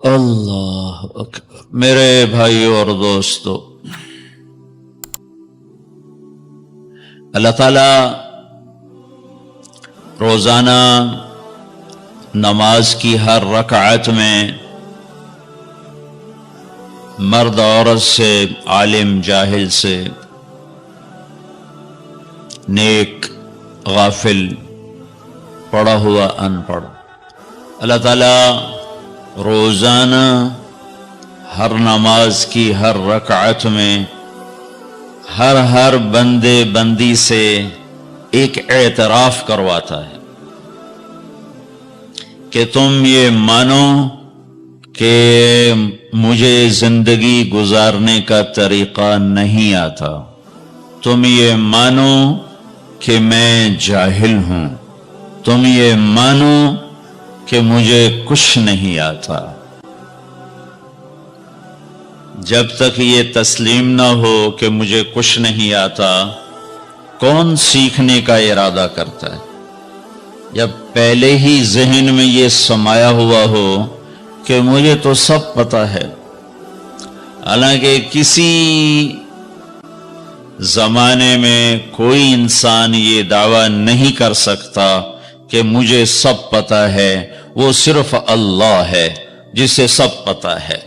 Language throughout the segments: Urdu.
اللہ اکبر۔ میرے بھائیو اور دوستو، اللہ تعالیٰ روزانہ نماز کی ہر رکعت میں مرد عورت سے، عالم جاہل سے، نیک غافل، پڑھا ہوا ان پڑھ، اللہ تعالیٰ روزانہ ہر نماز کی ہر رکعت میں ہر بندے بندی سے ایک اعتراف کرواتا ہے کہ تم یہ مانو کہ مجھے زندگی گزارنے کا طریقہ نہیں آتا، تم یہ مانو کہ میں جاہل ہوں، تم یہ مانو کہ مجھے کچھ نہیں آتا۔ جب تک یہ تسلیم نہ ہو کہ مجھے کچھ نہیں آتا، کون سیکھنے کا ارادہ کرتا ہے؟ جب پہلے ہی ذہن میں یہ سمایا ہوا ہو کہ مجھے تو سب پتہ ہے، حالانکہ کسی زمانے میں کوئی انسان یہ دعویٰ نہیں کر سکتا کہ مجھے سب پتہ ہے، وہ صرف اللہ ہے جسے سب پتہ ہے۔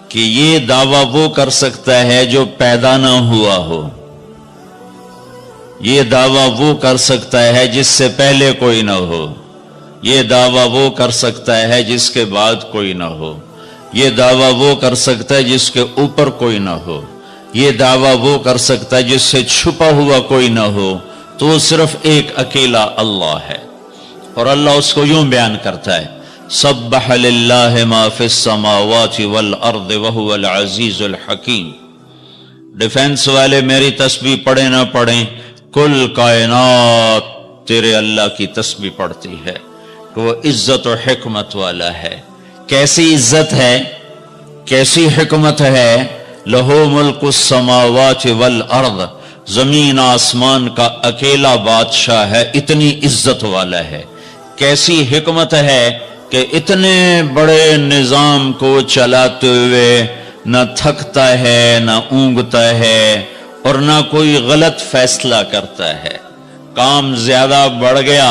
کہ یہ دعویٰ وہ کر سکتا ہے جو پیدا نہ ہوا ہو، یہ دعویٰ وہ کر سکتا ہے جس سے پہلے کوئی نہ ہو، یہ دعویٰ وہ کر سکتا ہے جس کے بعد کوئی نہ ہو، یہ دعویٰ وہ کر سکتا ہے جس کے اوپر کوئی نہ ہو، یہ دعویٰ وہ کر سکتا ہے جس سے چھپا ہوا کوئی نہ ہو، تو وہ صرف ایک اکیلا اللہ ہے۔ اور اللہ اس کو یوں بیان کرتا ہے، سبح للہ ما فی السماوات والارض وہو العزیز الحکیم۔ ڈیفنس والے میری تسبیح پڑھیں نہ پڑھیں، کل کائنات تیرے اللہ کی تسبیح پڑھتی ہے کہ وہ عزت و حکمت والا ہے۔ کیسی عزت ہے، کیسی حکمت ہے؟ لہو ملک السماوات والارض، زمین آسمان کا اکیلا بادشاہ ہے، اتنی عزت والا ہے۔ کیسی حکمت ہے کہ اتنے بڑے نظام کو چلاتے ہوئے نہ تھکتا ہے، نہ اونگتا ہے، اور نہ کوئی غلط فیصلہ کرتا ہے۔ کام زیادہ بڑھ گیا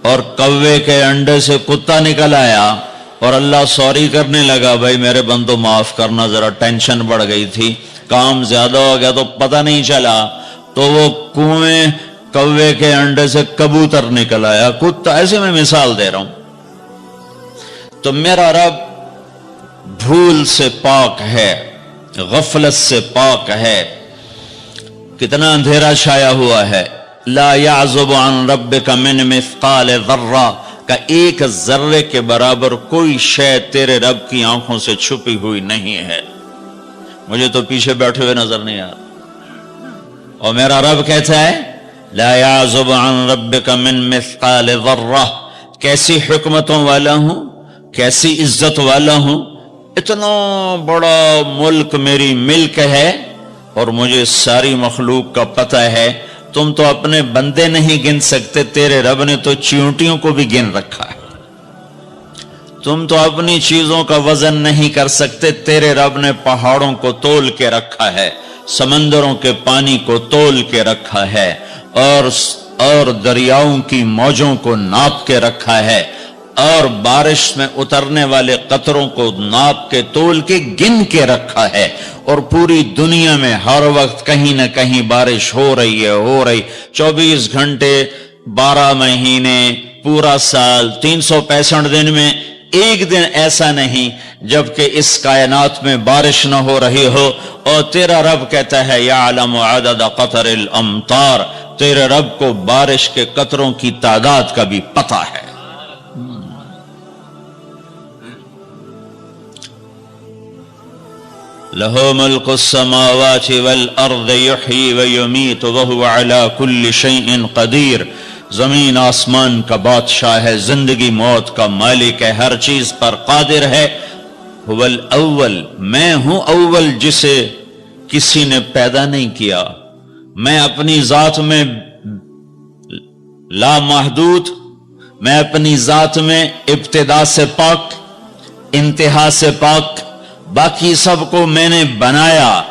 اور کوے کے انڈے سے کتا نکل آیا اور اللہ سوری کرنے لگا، بھائی میرے بندو معاف کرنا، ذرا ٹینشن بڑھ گئی تھی، کام زیادہ ہو گیا تو پتہ نہیں چلا، تو وہ کنویں کوے کے انڈے سے کبوتر نکل آیا، کتا، ایسے میں مثال دے رہا ہوں۔ تو میرا رب بھول سے پاک ہے، غفلت سے پاک ہے۔ کتنا اندھیرا چھایا ہوا ہے۔ لا یعزب عن ربک من مثقال ذرہ، کا ایک ذرے کے برابر کوئی شے تیرے رب کی آنکھوں سے چھپی ہوئی نہیں ہے۔ مجھے تو پیچھے بیٹھے ہوئے نظر نہیں آ رہا، اور میرا رب کہتا ہے لا یعزب عن ربک من مثقال ذرہ۔ کیسی حکمتوں والا ہوں، کیسی عزت والا ہوں، اتنا بڑا ملک میری ملک ہے اور مجھے ساری مخلوق کا پتہ ہے۔ تم تو اپنے بندے نہیں گن سکتے، تیرے رب نے تو چیونٹیوں کو بھی گن رکھا ہے۔ تم تو اپنی چیزوں کا وزن نہیں کر سکتے، تیرے رب نے پہاڑوں کو تول کے رکھا ہے، سمندروں کے پانی کو تول کے رکھا ہے، اور دریاؤں کی موجوں کو ناپ کے رکھا ہے، اور بارش میں اترنے والے قطروں کو ناپ کے تول کے گن کے رکھا ہے، اور پوری دنیا میں ہر وقت کہیں نہ کہیں بارش ہو رہی ہے، 24 گھنٹے، 12 مہینے، پورا سال، 365 دن میں ایک دن ایسا نہیں جبکہ اس کائنات میں بارش نہ ہو رہی ہو۔ اور تیرا رب کہتا ہے یعلم عدد قطر الامطار، تیرے رب کو بارش کے قطروں کی تعداد کا بھی پتہ ہے۔ لہو ملک السماوات والارض یحیی ویمیت وہو علی کل شیء قدیر۔ زمین آسمان کا بادشاہ ہے، زندگی موت کا مالک ہے، ہر چیز پر قادر ہے۔ هو الاول، میں ہوں اول جسے کسی نے پیدا نہیں کیا۔ میں اپنی ذات میں لا محدود، میں اپنی ذات میں ابتدا سے پاک، انتہا سے پاک، باقی سب کو میں نے بنایا،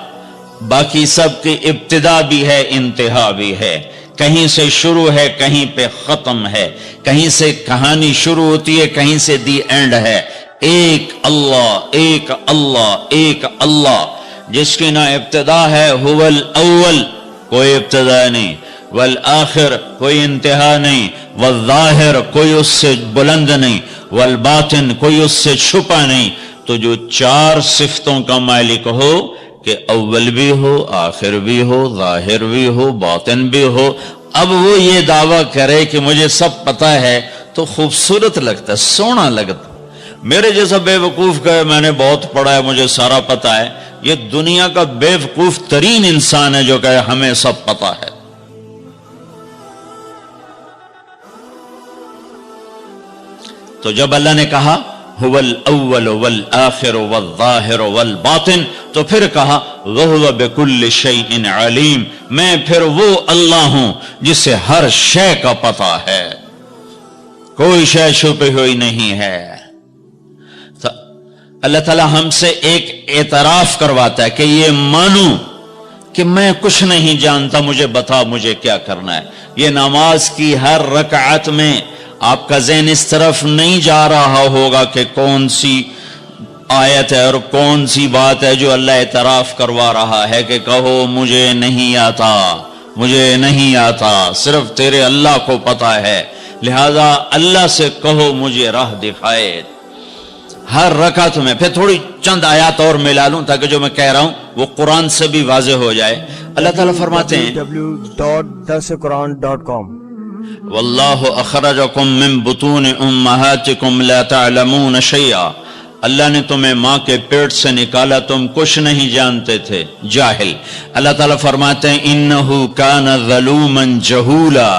باقی سب کی ابتدا بھی ہے انتہا بھی ہے، کہیں سے شروع ہے کہیں پہ ختم ہے، کہیں سے کہانی شروع ہوتی ہے کہیں سے دی اینڈ ہے۔ ایک اللہ ایک اللہ ایک اللہ، جس کی نہ ابتدا ہے، هو الاول کوئی ابتدا نہیں، والآخر کوئی انتہا نہیں، والظاہر کوئی اس سے بلند نہیں، والباطن کوئی اس سے چھپا نہیں۔ تو جو چار صفتوں کا مالک ہو کہ اول بھی ہو، آخر بھی ہو، ظاہر بھی ہو، باطن بھی ہو، اب وہ یہ دعویٰ کرے کہ مجھے سب پتا ہے تو خوبصورت لگتا ہے، سونا لگتا ہے۔ میرے جیسا بے وقوف کہے میں نے بہت پڑھا ہے مجھے سارا پتا ہے، یہ دنیا کا بے وقوف ترین انسان ہے جو کہے ہمیں سب پتا ہے۔ تو جب اللہ نے کہا هو الاول والآخر والظاہر والباطن، تو پھر کہا وهو بكل شيء علیم، میں پھر وہ اللہ ہوں جسے ہر شے کا پتہ ہے، کوئی شے چھپی ہوئی نہیں ہے۔ تو اللہ تعالی ہم سے ایک اعتراف کرواتا ہے کہ یہ مانو کہ میں کچھ نہیں جانتا، مجھے بتا مجھے کیا کرنا ہے۔ یہ نماز کی ہر رکعت میں آپ کا ذہن اس طرف نہیں جا رہا ہوگا کہ کون سی آیت ہے اور کون سی بات ہے جو اللہ اعتراف کروا رہا ہے کہ کہو مجھے نہیں آتا، مجھے نہیں آتا، صرف تیرے اللہ کو پتا ہے، لہذا اللہ سے کہو مجھے راہ دکھائے۔ ہر رکعت میں پھر تھوڑی چند آیات اور ملا لوں تاکہ جو میں کہہ رہا ہوں وہ قرآن سے بھی واضح ہو جائے۔ اللہ تعالیٰ فرماتے ہیں www.darsequran.com واللہ اخرجکم من بطون امہاتکم لا تعلمون شیئا، اللہ نے تمہیں ماں کے پیٹ سے نکالا، تم کچھ نہیں جانتے تھے، جاہل۔ اللہ تعالیٰ فرماتے ہیں انہو کان ظلوما جہولا،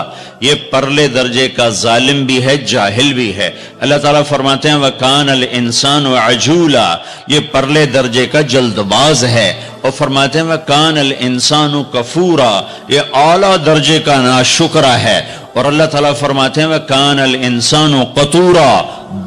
یہ پرلے درجے کا ظالم بھی ہے جاہل بھی ہے۔ اللہ تعالیٰ فرماتے ہیں وَكَانَ الْإِنسَانُ عَجُولًا، یہ پرلے درجے کا جلد باز ہے، اور فرماتے ہیں وَكَانَ الْإِنسَانُ كَفُورًا، یہ اعلیٰ درجے کا ناشکرہ ہے، اور اللہ تعالیٰ فرماتے ہیں وَكَانَ الْإِنسَانُ قَتُورًا،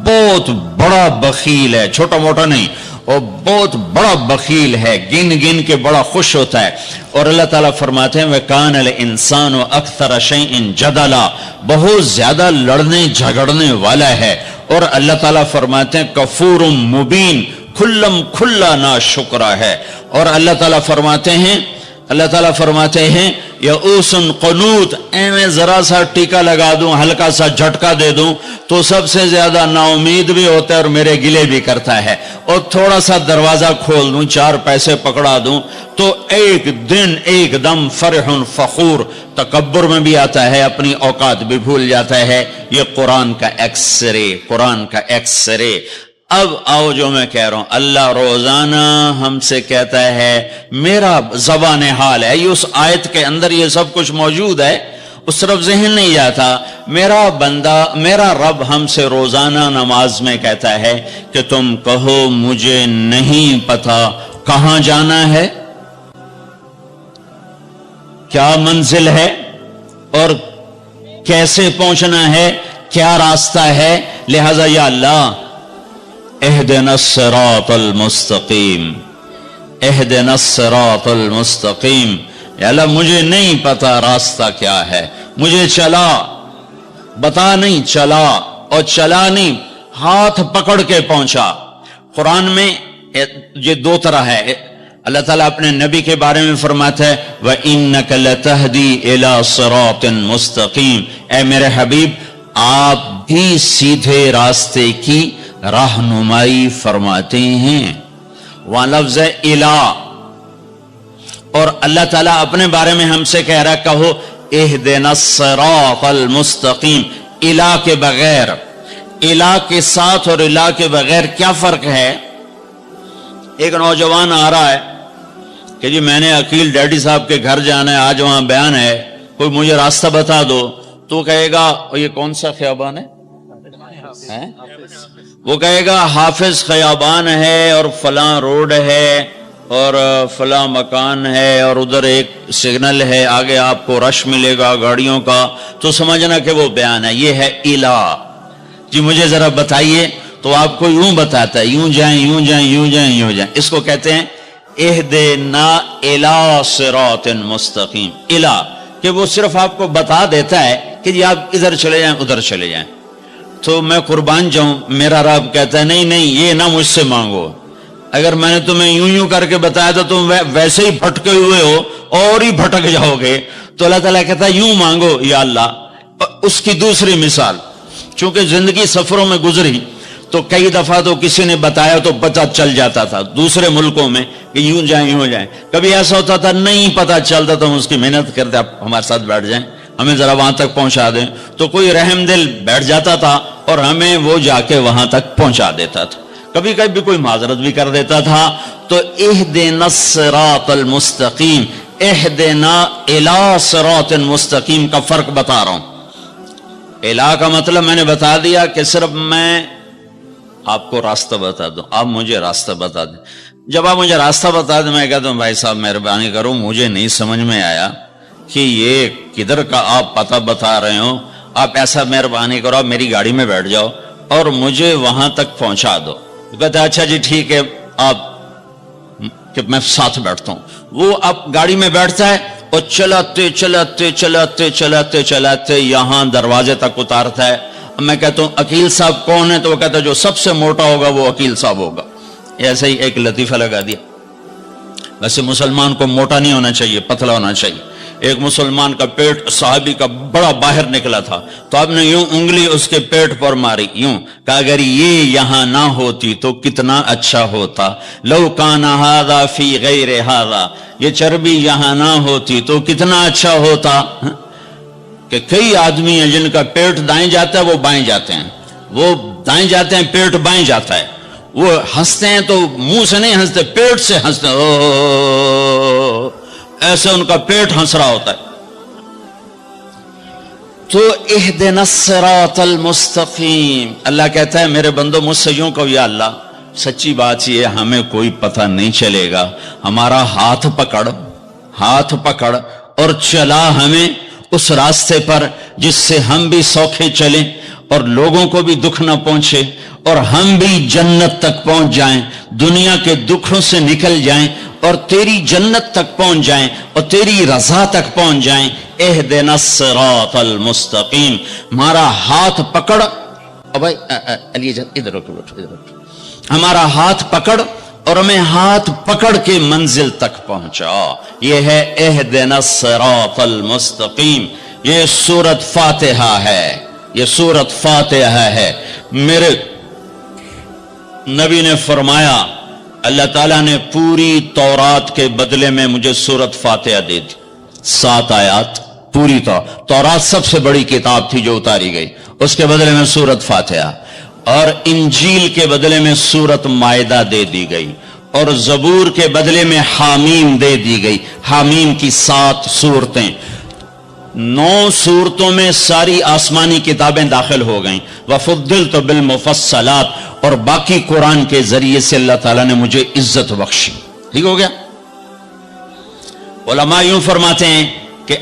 بہت بڑا بخیل ہے، چھوٹا موٹا نہیں، اور بہت بڑا بخیل ہے، گن گن کے بڑا خوش ہوتا ہے۔ اور اللہ تعالیٰ فرماتے ہیں وَكَانَ الْإِنسَانُ أَكْثَرَ شَيْءٍ جَدَلًا، بہت زیادہ لڑنے جھگڑنے والا ہے۔ اور اللہ تعالیٰ فرماتے ہیں کفور مبین، کھلم کھلا ناشکرہ ہے۔ اور اللہ تعالیٰ فرماتے ہیں یئوس قنوط، میں ذرا سا ٹیکا لگا دوں، ہلکا سا جھٹکا دے دوں تو سب سے زیادہ نا امید بھی ہوتا ہے اور میرے گلے بھی کرتا ہے، اور تھوڑا سا دروازہ کھول دوں، چار پیسے پکڑا دوں تو ایک دن ایک دم فرح فخور، تکبر میں بھی آتا ہے، اپنی اوقات بھی بھول جاتا ہے۔ یہ قرآن کا ایکس رے، قرآن کا ایکس رے۔ اب آؤ جو میں کہہ رہا ہوں، اللہ روزانہ ہم سے کہتا ہے، میرا زبان حال ہے، یہ اس آیت کے اندر یہ سب کچھ موجود ہے، اس طرف ذہن نہیں جاتا۔ میرا بندہ، میرا رب ہم سے روزانہ نماز میں کہتا ہے کہ تم کہو مجھے نہیں پتا کہاں جانا ہے، کیا منزل ہے، اور کیسے پہنچنا ہے، کیا راستہ ہے، لہذا یا اللہ اہدنا الصراط المستقیم، اہدنا الصراط المستقیم، یا اللہ مجھے نہیں پتا راستہ کیا ہے، مجھے چلا بتا نہیں، چلا، اور چلا نہیں ہاتھ پکڑ کے پہنچا۔ قرآن میں یہ دو طرح ہے، اللہ تعالیٰ اپنے نبی کے بارے میں فرماتا ہے وَإِنَّكَ لَتَهْدِي إِلَى صِرَاطٍ مُسْتَقِيمٍ، اے میرے حبیب آپ بھی سیدھے راستے کی رہنمائی فرماتے ہیں۔ وہاں لفظ ہے الہ، اور اللہ تعالیٰ اپنے بارے میں ہم سے کہہ رہا کہو اہدنا الصراط المستقیم، الہ کے بغیر، الہ کے ساتھ اور الہ کے بغیر کیا فرق ہے؟ ایک نوجوان آ رہا ہے کہ جی میں نے عقیل ڈیڈی صاحب کے گھر جانا ہے، آج وہاں بیان ہے، کوئی مجھے راستہ بتا دو، تو کہے گا یہ کون سا خیابان ہے؟ وہ کہے گا حافظ خیابان ہے اور فلاں روڈ ہے اور فلاں مکان ہے اور ادھر ایک سگنل ہے، آگے آپ کو رش ملے گا گاڑیوں کا، تو سمجھنا کہ وہ بیان ہے، یہ ہے الہ۔ جی مجھے ذرا بتائیے تو آپ کو یوں بتاتا ہے یوں جائیں یوں جائیں یوں جائیں یوں جائیں. اس کو کہتے ہیں اہدنا الی صراط مستقیم. الی کہ وہ صرف آپ کو بتا دیتا ہے کہ جی آپ ادھر چلے جائیں ادھر چلے جائیں. تو میں قربان جاؤں, میرا رب کہتا ہے نہیں نہیں یہ نہ مجھ سے مانگو. اگر میں نے تمہیں یوں یوں کر کے بتایا تو تم ویسے ہی بھٹکے ہوئے ہو اور ہی بھٹک جاؤ گے. تو اللہ تعالیٰ کہتا ہے یوں مانگو یا اللہ. اس کی دوسری مثال, چونکہ زندگی سفروں میں گزری تو کئی دفعہ تو کسی نے بتایا تو پتہ چل جاتا تھا دوسرے ملکوں میں کہ یوں جائیں یوں جائیں. کبھی ایسا ہوتا تھا نہیں پتہ چلتا تو ہم اس کی محنت کرتے آپ ہمارے ساتھ بیٹھ جائیں ہمیں ذرا وہاں تک پہنچا دیں. تو کوئی رحم دل بیٹھ جاتا تھا اور ہمیں وہ جا کے وہاں تک پہنچا دیتا تھا. کبھی کبھی کوئی معذرت بھی کر دیتا تھا. تو اہدنا الصراط المستقیم, اہدنا الی صراط مستقیم کا فرق بتا رہا ہوں. الی کا مطلب میں نے بتا دیا کہ صرف میں آپ کو راستہ بتا دوں, آپ مجھے راستہ بتا دیں. جب آپ مجھے راستہ بتا دیں میں کہتا ہوں بھائی صاحب مہربانی کرو مجھے نہیں سمجھ میں آیا کہ یہ کدھر کا آپ پتہ بتا رہے ہو, آپ ایسا مہربانی کرو آپ میری گاڑی میں بیٹھ جاؤ اور مجھے وہاں تک پہنچا دو. کہتا ہے اچھا جی ٹھیک ہے آپ کہ میں ساتھ بیٹھتا ہوں. وہ آپ گاڑی میں بیٹھتا ہے اور چلاتے چلاتے چلاتے چلاتے چلاتے یہاں دروازے تک اتارتا ہے. میں کہتا ہوں عقیل صاحب کون ہے؟ تو وہ کہتا ہے جو سب سے موٹا ہوگا وہ عقیل صاحب ہوگا. ایسے ہی ایک لطیفہ لگا دیا. ویسے مسلمان کو موٹا نہیں ہونا چاہیے, پتلا ہونا چاہیے. ایک مسلمان کا پیٹ صحابی کا بڑا باہر نکلا تھا تو آپ نے یوں انگلی اس کے پیٹ پر ماری, یوں کہا اگر یہ یہاں نہ ہوتی تو کتنا اچھا ہوتا. لو کان ھذا فی غیر ھذا, یہ چربی یہاں نہ ہوتی تو کتنا اچھا ہوتا. کہ کئی آدمی ہیں جن کا پیٹ دائیں جاتا ہے وہ بائیں جاتے ہیں, وہ دائیں جاتے ہیں پیٹ بائیں جاتا ہے. وہ ہنستے ہیں تو منہ سے نہیں ہنستے, پیٹ سے ہنستے ہیں, ایسے ان کا پیٹ ہنس رہا ہوتا ہے. تو اہدنا الصراط المستقیم, اللہ کہتا ہے میرے بندو مجھ سے یوں کہو یا اللہ سچی بات یہ ہمیں کوئی پتہ نہیں چلے گا, ہمارا ہاتھ پکڑ اور چلا ہمیں اس راستے پر جس سے ہم بھی سوکھے چلیں اور لوگوں کو بھی دکھ نہ پہنچے اور ہم بھی جنت تک پہنچ جائیں, دنیا کے دکھوں سے نکل جائیں اور تیری جنت تک پہنچ جائیں اور تیری رضا تک پہنچ جائیں. اہدنا الصراط المستقیم, ہمارا ہاتھ پکڑ. بھائی علی ادھر رکھو, ہمارا ہاتھ پکڑ اور ہمیں ہاتھ پکڑ کے منزل تک پہنچا. یہ ہے اہدنا الصراط المستقیم. یہ سورۃ فاتحہ ہے, یہ سورۃ فاتحہ ہے. میرے نبی نے فرمایا اللہ تعالیٰ نے پوری تورات کے بدلے میں مجھے سورۃ فاتحہ دے دی. 7 آیات پوری تورات سب سے بڑی کتاب تھی جو اتاری گئی, اس کے بدلے میں سورۃ فاتحہ. اور انجیل کے بدلے میں سورۃ مائدہ دے دی گئی اور زبور کے بدلے میں حامیم دے دی گئی. حامیم کی 7 صورتیں, 9 صورتوں میں ساری آسمانی کتابیں داخل ہو گئیں. وفضلت بالمفصلات, اور باقی قرآن کے ذریعے سے اللہ تعالیٰ نے مجھے عزت بخشی. ٹھیک ہو گیا. علماء یوں فرماتے ہیں کہ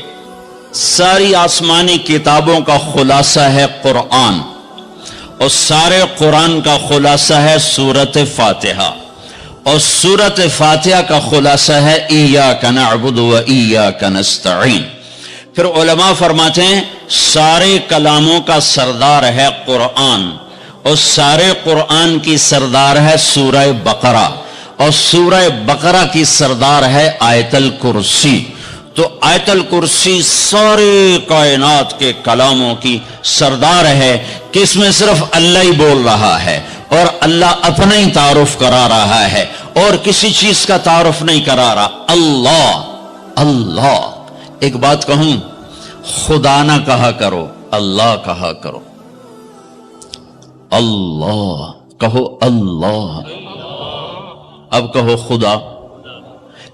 ساری آسمانی کتابوں کا خلاصہ ہے قرآن, اور سارے قرآن کا خلاصہ ہے سورۃ فاتحہ, اور سورۃ فاتحہ کا خلاصہ ہے ایاک نعبد و ایاک نستعین. پھر علماء فرماتے ہیں سارے کلاموں کا سردار ہے قرآن, اور سارے قرآن کی سردار ہے سورہ بقرہ, اور سورہ بقرہ کی سردار ہے آیت الکرسی. تو آیت الکرسی سارے کائنات کے کلاموں کی سردار ہے کہ اس میں صرف اللہ ہی بول رہا ہے اور اللہ اپنا ہی تعارف کرا رہا ہے اور کسی چیز کا تعارف نہیں کرا رہا. اللہ. ایک بات کہوں, خدا نہ کہا کرو, اللہ کہا کرو. اللہ کہو, اللہ. اب کہو خدا.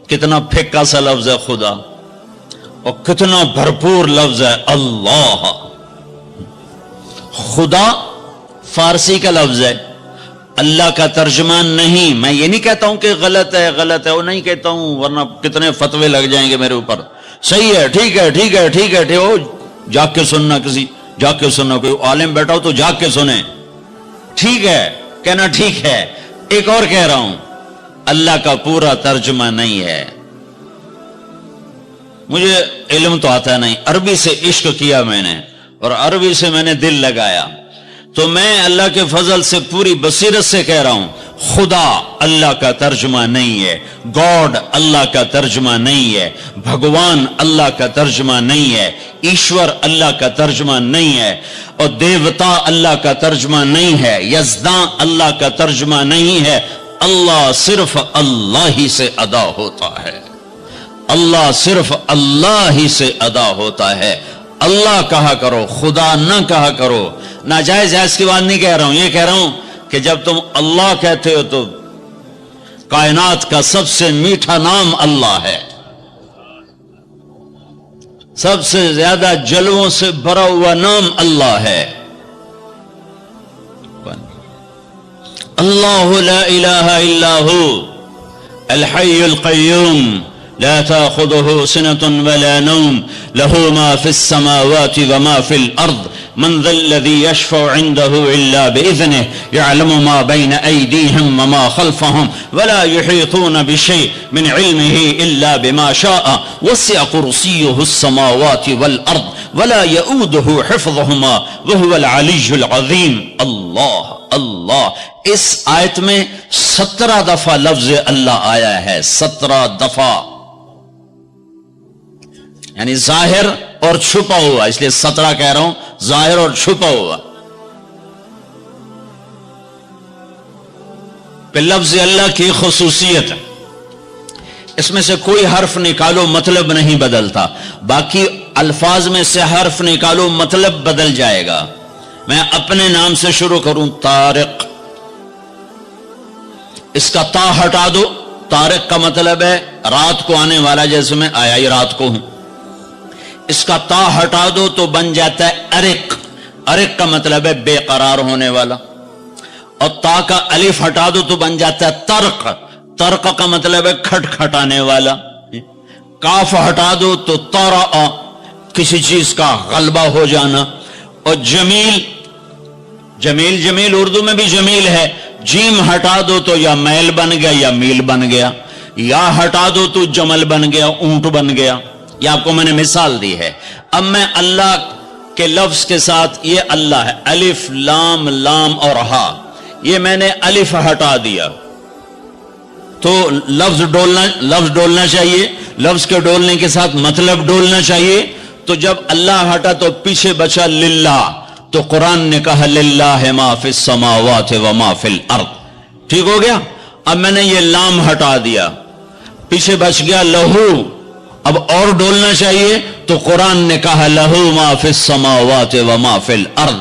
کتنا پھیکا سا لفظ ہے خدا, اور کتنا بھرپور لفظ ہے اللہ. خدا فارسی کا لفظ ہے, اللہ کا ترجمان نہیں. میں یہ نہیں کہتا ہوں کہ غلط ہے, وہ نہیں کہتا ہوں ورنہ کتنے فتوے لگ جائیں گے میرے اوپر. صحیح ہے, ٹھیک ہے, جاگ کے سننا, کوئی عالم بیٹھا ہو تو جاگ کے سنیں. ٹھیک ہے, کہنا ٹھیک ہے، ایک اور کہہ رہا ہوں، اللہ کا پورا ترجمہ نہیں ہے۔ مجھے علم تو آتا نہیں، عربی سے عشق کیا میں نے اور عربی سے میں نے دل لگایا، تو میں اللہ کے فضل سے پوری بصیرت سے کہہ رہا ہوں، خدا اللہ کا ترجمہ نہیں ہے، گاڈ اللہ کا ترجمہ نہیں ہے، بھگوان اللہ کا ترجمہ نہیں ہے، ایشور اللہ کا ترجمہ نہیں ہے، اور دیوتا اللہ کا ترجمہ نہیں ہے، یزداں اللہ کا ترجمہ نہیں ہے۔ اللہ صرف اللہ ہی سے ادا ہوتا ہے، اللہ صرف اللہ ہی سے ادا ہوتا ہے۔ اللہ کہا کرو، خدا نہ کہا کرو۔ ناجائز جائز کی بات نہیں کہہ رہا ہوں، یہ کہہ رہا ہوں کہ جب تم اللہ کہتے ہو تو کائنات کا سب سے میٹھا نام اللہ ہے، سب سے زیادہ جلووں سے بھرا ہوا نام اللہ ہے۔ اللہ لا الہ الا ہو الحی القیوم لا تأخذه سنة ولا نوم له ما في السماوات وما في الأرض من ذا الذي يشفع عنده إلا بإذنه يعلم ما بين أيديهم وما خلفهم ولا يحيطون بشيء من علمه إلا بما شاء وسع كرسيه السماوات والأرض ولا يؤوده حفظهما وهو العلي العظيم۔ اللہ اللہ، اس آیت میں 17 دفعہ لفظ اللہ آیا ہے، 17 دفعہ، یعنی ظاہر اور چھپا ہوا، اس لیے 17 کہہ رہا ہوں، ظاہر اور چھپا ہوا۔ پہ لفظ اللہ کی خصوصیت ہے، اس میں سے کوئی حرف نکالو مطلب نہیں بدلتا، باقی الفاظ میں سے حرف نکالو مطلب بدل جائے گا۔ میں اپنے نام سے شروع کروں، طارق، اس کا تا ہٹا دو، طارق کا مطلب ہے رات کو آنے والا، جیسے میں آیا ہی رات کو ہوں۔ اس کا تا ہٹا دو تو بن جاتا ہے ارق، ارق کا مطلب ہے بے قرار ہونے والا، اور تا کا الف ہٹا دو تو بن جاتا ہے ترق، ترق کا مطلب ہے کھٹکھٹانے والا، کاف ہٹا دو تو طرأ، کسی چیز کا غلبہ ہو جانا، اور جمیل، جمیل جمیل اردو میں بھی جمیل ہے، جیم ہٹا دو تو یا میل بن گیا یا میل بن گیا، یا ہٹا دو تو جمل بن گیا، اونٹ بن گیا۔ یہ آپ کو میں نے مثال دی ہے۔ اب میں اللہ کے لفظ کے ساتھ، یہ اللہ ہے، الف لام لام اور ہا، یہ میں نے الف ہٹا دیا تو لفظ ڈولنا چاہیے، لفظ کے ڈولنے کے ساتھ مطلب ڈولنا چاہیے، تو جب اللہ ہٹا تو پیچھے بچا للہ، تو قرآن نے کہا للہ ما فی السماوات و ما فی الارض، ٹھیک ہو گیا۔ اب میں نے یہ لام ہٹا دیا، پیچھے بچ گیا لہو، اب اور ڈولنا چاہیے، تو قرآن نے کہا لہو ما فی السماوات و ما فی الارض۔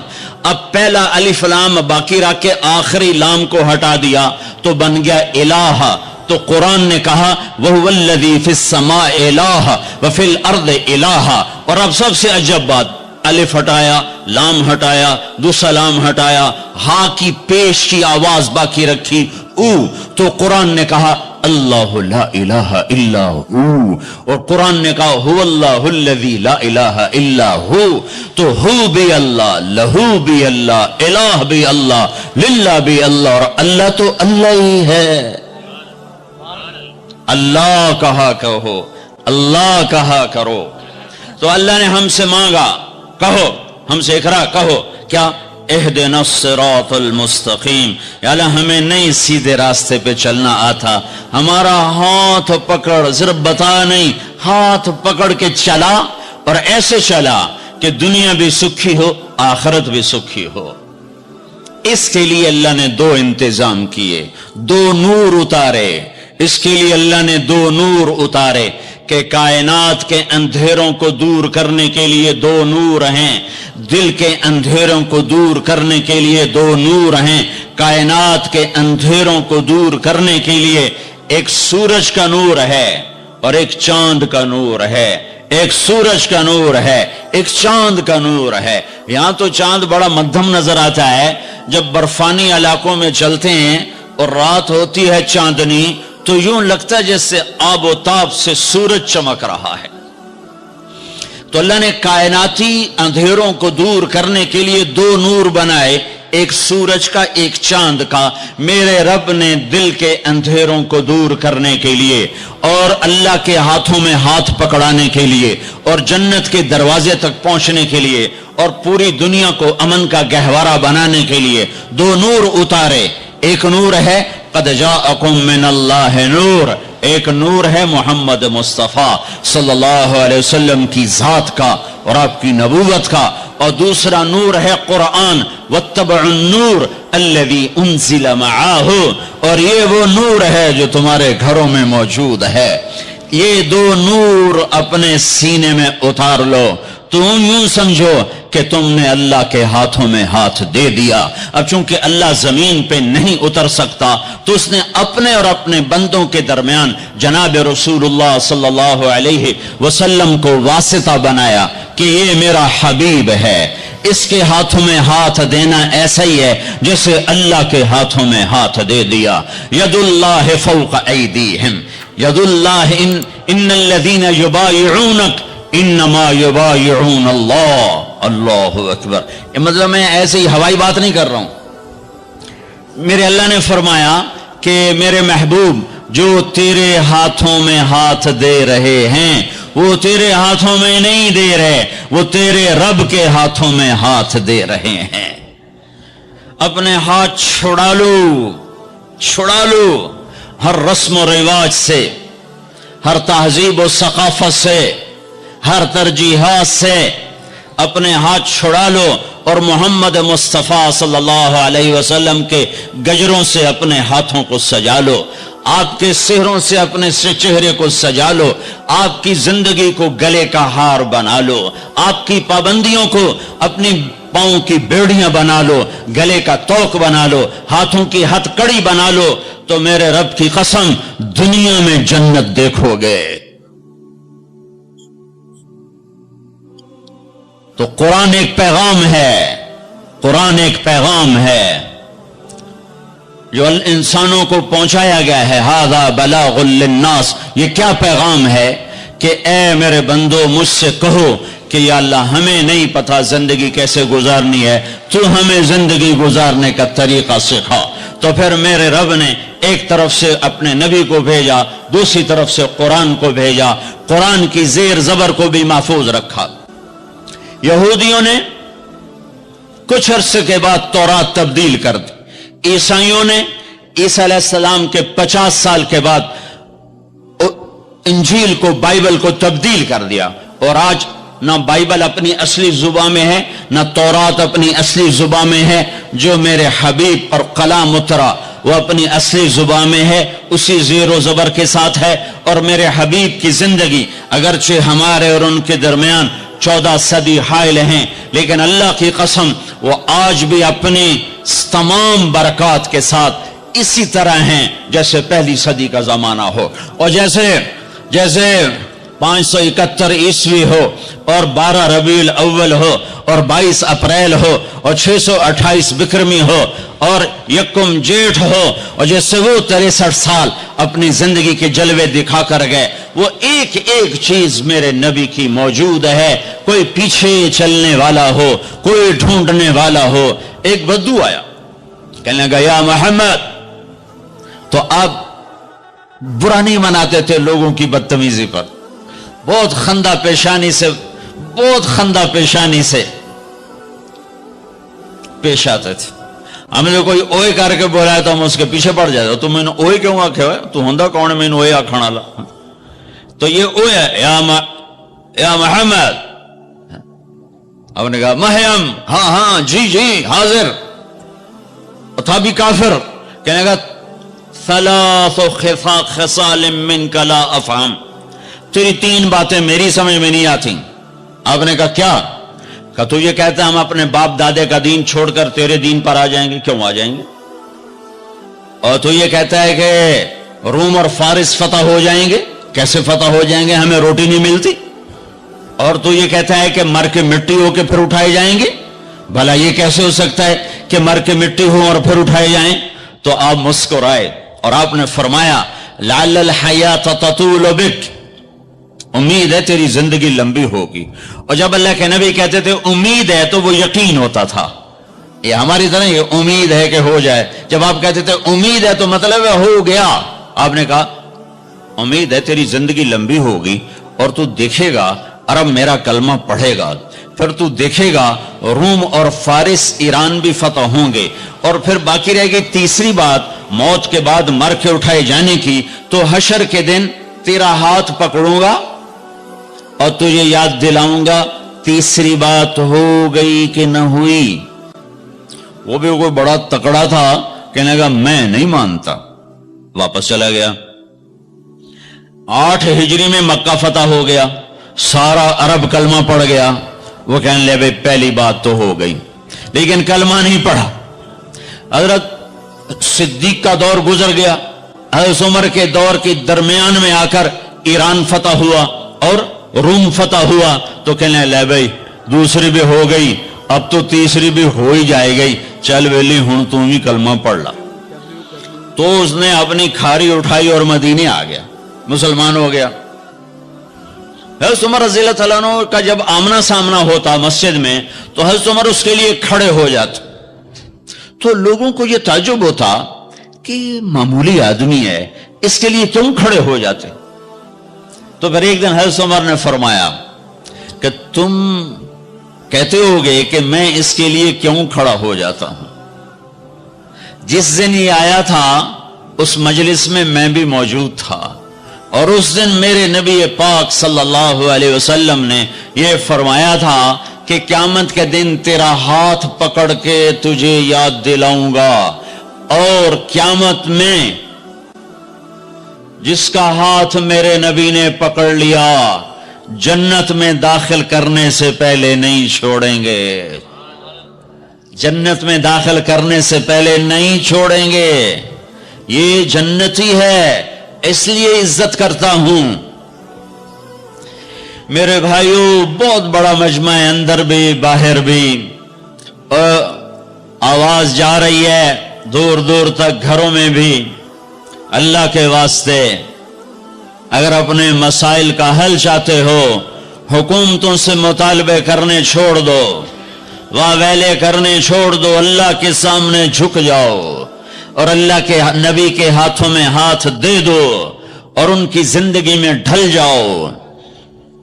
اب پہلا الف لام باقی رکھ کے آخری لام کو ہٹا دیا تو بن گیا الہ، تو قرآن نے کہا وَهُوَ الَّذِي فِي السَّمَاءِ إِلَٰهَ وَفِي الْأَرْضِ إِلَٰهَ۔ اور اب سب سے عجب بات، الف ہٹایا، لام ہٹایا، دوسرا لام ہٹایا، ہا کی پیش کی آواز باقی رکھی او، تو قرآن نے کہا اللہ لا الہ الا ہو، اور قرآن نے کہا هو اللہ الذی لا الہ الا ہو، تو ہو بھی اللہ، لہو بھی اللہ، الہ بھی اللہ، للہ بھی اللہ، اور اللہ تو اللہ ہی ہے۔ اللہ کہا کہو، اللہ کہا کرو۔ تو اللہ نے ہم سے مانگا، کہو، ہم سے اقرا کہو، کیا؟ اہدنا الصراط المستقیم، یا اللہ ہمیں نہیں سیدھے راستے پہ چلنا آتا، ہمارا ہاتھ پکڑ، صرف بتا نہیں، ہاتھ پکڑ کے چلا، اور ایسے چلا کہ دنیا بھی سکھی ہو، آخرت بھی سکھی ہو۔ اس کے لیے اللہ نے 2 انتظام کیے، 2 نور اتارے، اس کے لیے اللہ نے 2 نور اتارے کہ کائنات کے اندھیروں کو دور کرنے کے لیے 2 نور ہیں، دل کے اندھیروں کو دور کرنے کے لیے 2 نور ہیں، کائنات کے اندھیروں کو دور کرنے کے لیے ایک سورج کا نور ہے اور ایک چاند کا نور ہے، ایک سورج کا نور ہے، ایک چاند کا نور ہے۔ یہاں تو چاند بڑا مدھم نظر آتا ہے، جب برفانی علاقوں میں چلتے ہیں اور رات ہوتی ہے چاندنی، تو یوں لگتا ہے جیسے آب و تاب سے سورج چمک رہا ہے۔ تو اللہ نے کائناتی اندھیروں کو دور کرنے کے لیے 2 نور بنائے، ایک سورج کا ایک چاند کا، میرے رب نے دل کے اندھیروں کو دور کرنے کے لیے اور اللہ کے ہاتھوں میں ہاتھ پکڑانے کے لیے اور جنت کے دروازے تک پہنچنے کے لیے اور پوری دنیا کو امن کا گہوارہ بنانے کے لیے دو نور اتارے۔ ایک نور ہے قد جاءکم من اللہ نور، ایک نور ہے محمد مصطفیٰ صلی اللہ علیہ وسلم کی ذات کا اور آپ کی نبوت کا، اور دوسرا نور ہے قرآن واتبعوا النور الذی انزل معاہ، اور یہ وہ نور ہے جو تمہارے گھروں میں موجود ہے۔ یہ دو نور اپنے سینے میں اتار لو، تم یوں سمجھو کہ تم نے اللہ کے ہاتھوں میں ہاتھ دے دیا۔ اب چونکہ اللہ زمین پہ نہیں اتر سکتا تو اس نے اپنے اور اپنے بندوں کے درمیان جناب رسول اللہ صلی اللہ علیہ وسلم کو واسطہ بنایا کہ یہ میرا حبیب ہے، اس کے ہاتھوں میں ہاتھ دینا ایسا ہی ہے جیسے اللہ کے ہاتھوں میں ہاتھ دے دیا۔ ید اللہ فوق ایدیہم، ید اللہ ان الذین یبایعونک انما یبایعون اللہ۔ اللہ اکبر۔ مطلب میں ایسے ہی ہوائی بات نہیں کر رہا ہوں، میرے اللہ نے فرمایا کہ میرے محبوب جو تیرے ہاتھوں میں ہاتھ دے رہے ہیں وہ تیرے ہاتھوں میں نہیں دے رہے، وہ تیرے رب کے ہاتھوں میں ہاتھ دے رہے ہیں۔ اپنے ہاتھ چھڑا لو، چھڑا لو ہر رسم و رواج سے، ہر تہذیب و ثقافت سے، ہر ترجیحات سے اپنے ہاتھ چھڑا لو اور محمد مصطفیٰ صلی اللہ علیہ وسلم کے گجروں سے اپنے ہاتھوں کو سجا لو، آپ کے سہروں سے اپنے چہرے کو سجا لو، آپ کی زندگی کو گلے کا ہار بنا لو، آپ کی پابندیوں کو اپنی پاؤں کی بیڑیاں بنا لو، گلے کا توق بنا لو، ہاتھوں کی ہتھ کڑی بنا لو، تو میرے رب کی قسم دنیا میں جنت دیکھو گے۔ تو قرآن ایک پیغام ہے، قرآن ایک پیغام ہے جو انسانوں کو پہنچایا گیا ہے۔ ھذا بلاغ للناس، یہ کیا پیغام ہے کہ اے میرے بندو مجھ سے کہو کہ یا اللہ ہمیں نہیں پتا زندگی کیسے گزارنی ہے، تو ہمیں زندگی گزارنے کا طریقہ سکھا۔ تو پھر میرے رب نے ایک طرف سے اپنے نبی کو بھیجا، دوسری طرف سے قرآن کو بھیجا، قرآن کی زیر زبر کو بھی محفوظ رکھا۔ یہودیوں نے کچھ عرصے کے بعد تورات تبدیل کر دی، عیسائیوں نے عیسیٰ علیہ السلام کے 50 سال کے بعد انجیل کو، بائبل کو تبدیل کر دیا، اور آج نہ بائبل اپنی اصلی زبان میں ہے نہ تورات اپنی اصلی زبان میں ہے، جو میرے حبیب پر کلام اترا وہ اپنی اصلی زبان میں ہے، اسی زیر و زبر کے ساتھ ہے، اور میرے حبیب کی زندگی اگرچہ ہمارے اور ان کے درمیان 14 صدی حائل ہیں، لیکن اللہ کی قسم وہ آج بھی اپنی تمام برکات کے ساتھ اسی طرح ہیں جیسے پہلی صدی کا زمانہ ہو، اور جیسے 571 عیسوی ہو اور 12 ربیع الاول ہو اور 22 اپریل ہو اور 628 بکرمی ہو اور یکم جیٹھ ہو، اور جیسے وہ 63 سال اپنی زندگی کے جلوے دکھا کر گئے، وہ ایک ایک چیز میرے نبی کی موجود ہے۔ کوئی پیچھے چلنے والا ہو، کوئی ڈھونڈنے والا ہو۔ ایک بدو آیا، کہنے لگا یا محمد، تو آپ برا نہیں مناتے تھے لوگوں کی بدتمیزی پر، بہت خندہ پیشانی سے پیش آتے تھے۔ ہم نے کوئی اوئے کر کے بولا تو ہم اس کے پیچھے پڑ جاتے، تو میں نے اوئے کیوں آکھے ہوئے، تو ہوندا کون ہے میں نے اوئے آکھانا لا، تو یہ اوئے ہے یا محمد۔ اب نے کہا مہیم، ہاں جی حاضر، تھا بھی کافر، کہنے گا ثلاث خصال منک لا افہم، تیری 3 باتیں میری سمجھ میں نہیں آتی۔ آپ نے کہا کیا؟ کہ تو یہ کہتا ہے ہم اپنے باپ دادے کا دین چھوڑ کر تیرے دین پر آ جائیں گے، کیوں آ جائیں گے؟ اور تو یہ کہتا ہے کہ روم اور فارس فتح ہو جائیں گے، کیسے فتح ہو جائیں گے، ہمیں روٹی نہیں ملتی۔ اور تو یہ کہتا ہے کہ مر کے مٹی ہو کے پھر اٹھائے جائیں گے، بھلا یہ کیسے ہو سکتا ہے کہ مر کے مٹی ہو اور پھر اٹھائے جائیں؟ تو آپ مسکرائے اور آپ نے فرمایا لعل الحیات تطول بک، امید ہے تیری زندگی لمبی ہوگی۔ اور جب اللہ کے نبی کہتے تھے امید ہے تو وہ یقین ہوتا تھا، یہ ہماری طرح یہ امید ہے کہ ہو جائے. جب آپ کہتے تھے امید ہے تو مطلب ہے ہو گیا. آپ نے کہا امید ہے تیری زندگی لمبی ہوگی اور تو دیکھے گا عرب میرا کلمہ پڑھے گا, پھر تو دیکھے گا روم اور فارس ایران بھی فتح ہوں گے, اور پھر باقی رہے گی تیسری بات موت کے بعد مر کے اٹھائے جانے کی. تو حشر کے دن تیرا ہاتھ پکڑوں گا اور تجھے یاد دلاؤں گا. تیسری بات ہو گئی کہ نہ ہوئی. وہ بھی کوئی بڑا تکڑا تھا, کہنے لگا میں نہیں مانتا, واپس چلا گیا. 8 ہجری میں مکہ فتح ہو گیا, سارا عرب کلمہ پڑھ گیا. وہ کہنے لے بھئی پہلی بات تو ہو گئی, لیکن کلمہ نہیں پڑھا. حضرت صدیق کا دور گزر گیا, حضرت عمر کے دور کے درمیان میں آ کر ایران فتح ہوا اور روم فتح ہوا. تو کہنے لے بھئی دوسری بھی ہو گئی, اب تو تیسری بھی ہو ہی جائے گئی, چل ویلی ہوں تم ہی کلمہ پڑھ لا. تو اس نے اپنی کھاری اٹھائی اور مدینے آ گیا, مسلمان ہو گیا. حضرت عمر رضی اللہ تعالیٰ عنہ کا جب آمنا سامنا ہوتا مسجد میں تو حضرت عمر اس کے لیے کھڑے ہو جاتے. تو لوگوں کو یہ تعجب ہوتا کہ معمولی آدمی ہے, اس کے لیے کیوں کھڑے ہو جاتے. تو پھر ایک دن حضرت عمر نے فرمایا کہ تم کہتے ہوگے کہ میں اس کے لیے کیوں کھڑا ہو جاتا ہوں. جس دن یہ آیا تھا اس مجلس میں میں بھی موجود تھا, اور اس دن میرے نبی پاک صلی اللہ علیہ وسلم نے یہ فرمایا تھا کہ قیامت کے دن تیرا ہاتھ پکڑ کے تجھے یاد دلاؤں گا, اور قیامت میں جس کا ہاتھ میرے نبی نے پکڑ لیا جنت میں داخل کرنے سے پہلے نہیں چھوڑیں گے. جنت میں داخل کرنے سے پہلے نہیں چھوڑیں گے. یہ جنتی ہے اس لیے عزت کرتا ہوں. میرے بھائیو بہت بڑا مجمع ہے, اندر بھی باہر بھی, آواز جا رہی ہے دور دور تک, گھروں میں بھی. اللہ کے واسطے اگر اپنے مسائل کا حل چاہتے ہو حکومتوں سے مطالبے کرنے چھوڑ دو, واہ ویلے کرنے چھوڑ دو, اللہ کے سامنے جھک جاؤ اور اللہ کے نبی کے ہاتھوں میں ہاتھ دے دو اور ان کی زندگی میں ڈھل جاؤ,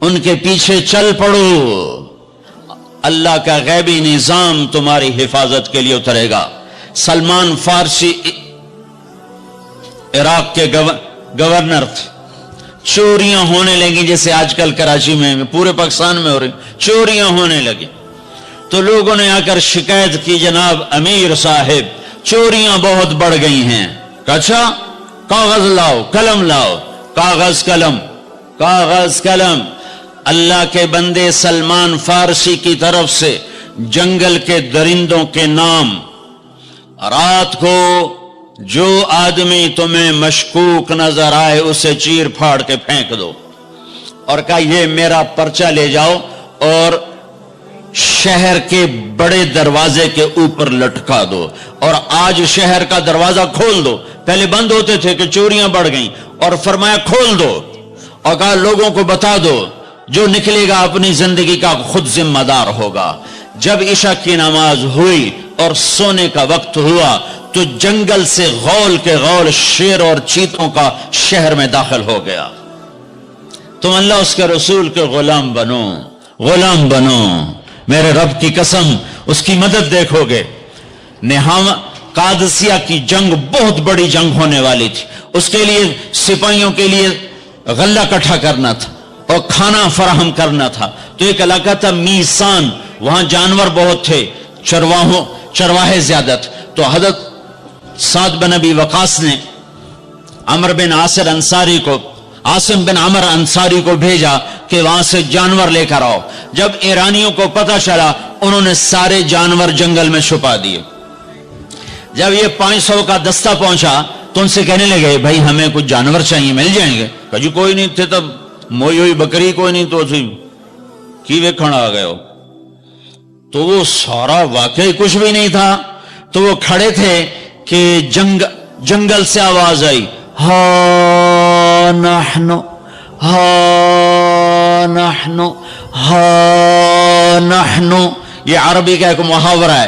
ان کے پیچھے چل پڑو. اللہ کا غیبی نظام تمہاری حفاظت کے لیے اترے گا. سلمان فارسی عراق کے گورنر تھے, چوریاں ہونے لگی جیسے آج کل کراچی میں پورے پاکستان میں ہو رہی, چوریاں ہونے لگی. تو لوگوں نے آ کر شکایت کی جناب امیر صاحب چوریاں بہت بڑھ گئی ہیں. اچھا کاغذ لاؤ قلم لاؤ, کاغذ قلم کاغذ قلم. اللہ کے بندے سلمان فارسی کی طرف سے جنگل کے درندوں کے نام, رات کو جو آدمی تمہیں مشکوک نظر آئے اسے چیر پھاڑ کے پھینک دو, اور کہا یہ میرا پرچہ لے جاؤ اور شہر کے بڑے دروازے کے اوپر لٹکا دو, اور آج شہر کا دروازہ کھول دو. پہلے بند ہوتے تھے کہ چوریاں بڑھ گئیں, اور فرمایا کھول دو, اور کہا لوگوں کو بتا دو جو نکلے گا اپنی زندگی کا خود ذمہ دار ہوگا. جب عشاء کی نماز ہوئی اور سونے کا وقت ہوا تو جنگل سے غول کے غول شیر اور چیتوں کا شہر میں داخل ہو گیا. تم اللہ اس کے رسول کے غلام بنو, غلام بنو. میرے رب کی قسم اس کی مدد دیکھو گے. قادسیہ کی جنگ بہت بڑی جنگ ہونے والی تھی. اس کے لیے سپاہیوں کے لیے غلہ اکٹھا کرنا تھا اور کھانا فراہم کرنا تھا. تو ایک علاقہ تھا میسان, وہاں جانور بہت تھے, چرواہے زیادہ تھے. تو حضرت سعد بن ابی وقاص نے عمر بن عاصر انصاری کو, عاصم بن عمر انصاری کو بھیجا کہ وہاں سے جانور لے کر آؤ. جب ایرانیوں کو پتہ چلا انہوں نے سارے جانور جنگل میں چھپا دیے. جب یہ 500 کا دستہ پہنچا تو ان سے کہنے لگے بھائی ہمیں کچھ جانور چاہیے, مل جائیں گے؟ کہا جی کوئی نہیں تھے, تب موئی ہوئی بکری کوئی نہیں تو تھی کی وے کھڑا آ گئے ہو. تو وہ سارا واقعی کچھ بھی نہیں تھا. تو وہ کھڑے تھے کہ جنگل سے آواز آئی, ہا نحنو ہا نحنو ہا نحنو. یہ عربی کا ایک محاورہ ہے.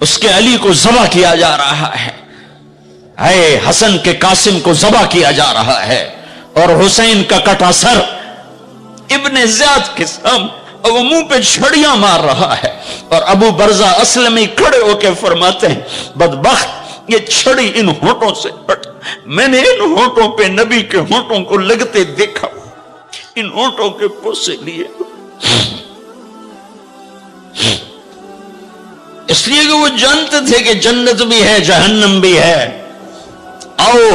اس کے علی کو ذبح کیا جا رہا ہے، اے حسن کے قاسم کو ذبح کیا جا رہا ہے، اور حسین کا کٹا سر ابن زیاد کے سامنے اور وہ منہ پہ چھڑیاں مار رہا ہے، اور ابو برزہ اسلمی کھڑے ہو کے فرماتے ہیں بدبخت یہ چھڑی ان ہونٹوں سے پٹ، میں نے ان ہونٹوں پہ نبی کے ہونٹوں کو لگتے دیکھا، ان ہونٹوں کے پوسے لیے، اس لیے کہ وہ جانتے تھے کہ جنت بھی ہے جہنم بھی ہے۔ آؤ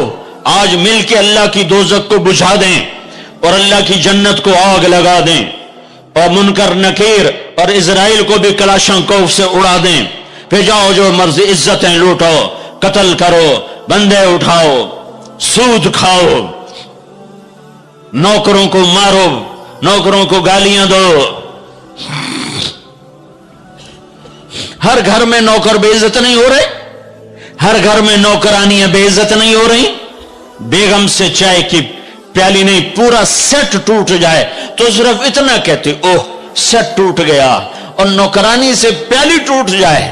آج مل کے اللہ کی دوزخ کو بجھا دیں اور اللہ کی جنت کو آگ لگا دیں، اور منکر نکیر اور اسرائیل کو بھی کلاشن کوف سے اڑا دیں، پھر جاؤ جو مرضی عزتیں لوٹو، قتل کرو، بندے اٹھاؤ، سود کھاؤ، نوکروں کو مارو، نوکروں کو گالیاں دو۔ ہر گھر میں نوکر بے عزت نہیں ہو رہے، ہر گھر میں نوکرانیاں بے عزت نہیں ہو رہی۔ بیگم سے چائے کی پیالی نہیں پورا سیٹ ٹوٹ جائے تو صرف اتنا کہتے اوہ سیٹ ٹوٹ گیا، اور نوکرانی سے پیالی ٹوٹ جائے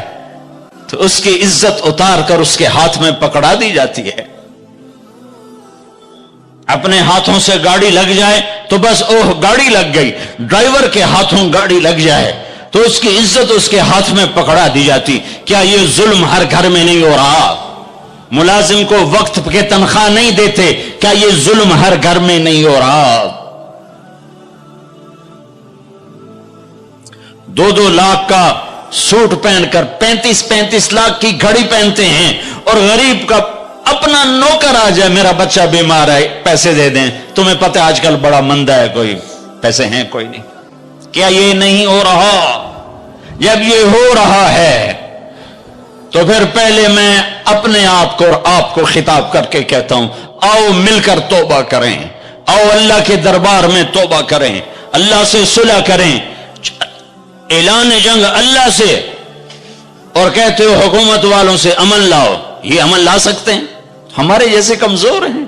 تو اس کی عزت اتار کر اس کے ہاتھ میں پکڑا دی جاتی ہے۔ اپنے ہاتھوں سے گاڑی لگ جائے تو بس اوہ گاڑی لگ گئی، ڈرائیور کے ہاتھوں گاڑی لگ جائے تو اس کی عزت اس کے ہاتھ میں پکڑا دی جاتی۔ کیا یہ ظلم ہر گھر میں نہیں ہو رہا؟ ملازم کو وقت کے تنخواہ نہیں دیتے، کیا یہ ظلم ہر گھر میں نہیں ہو رہا؟ 2-2 لاکھ کا سوٹ پہن کر 35 لاکھ کی گھڑی پہنتے ہیں، اور غریب کا اپنا نوکر آ جائے میرا بچہ بیمار ہے پیسے دے دیں، تمہیں پتہ آج کل بڑا مندہ ہے، کوئی پیسے ہیں کوئی نہیں۔ کیا یہ نہیں ہو رہا؟ جب یہ ہو رہا ہے تو پھر پہلے میں اپنے آپ کو اور آپ کو خطاب کر کے کہتا ہوں آؤ مل کر توبہ کریں، آؤ اللہ کے دربار میں توبہ کریں، اللہ سے صلح کریں، اعلان جنگ اللہ سے، اور کہتے ہو حکومت والوں سے امن لاؤ، یہ امن لا سکتے ہیں؟ ہمارے جیسے کمزور ہیں؟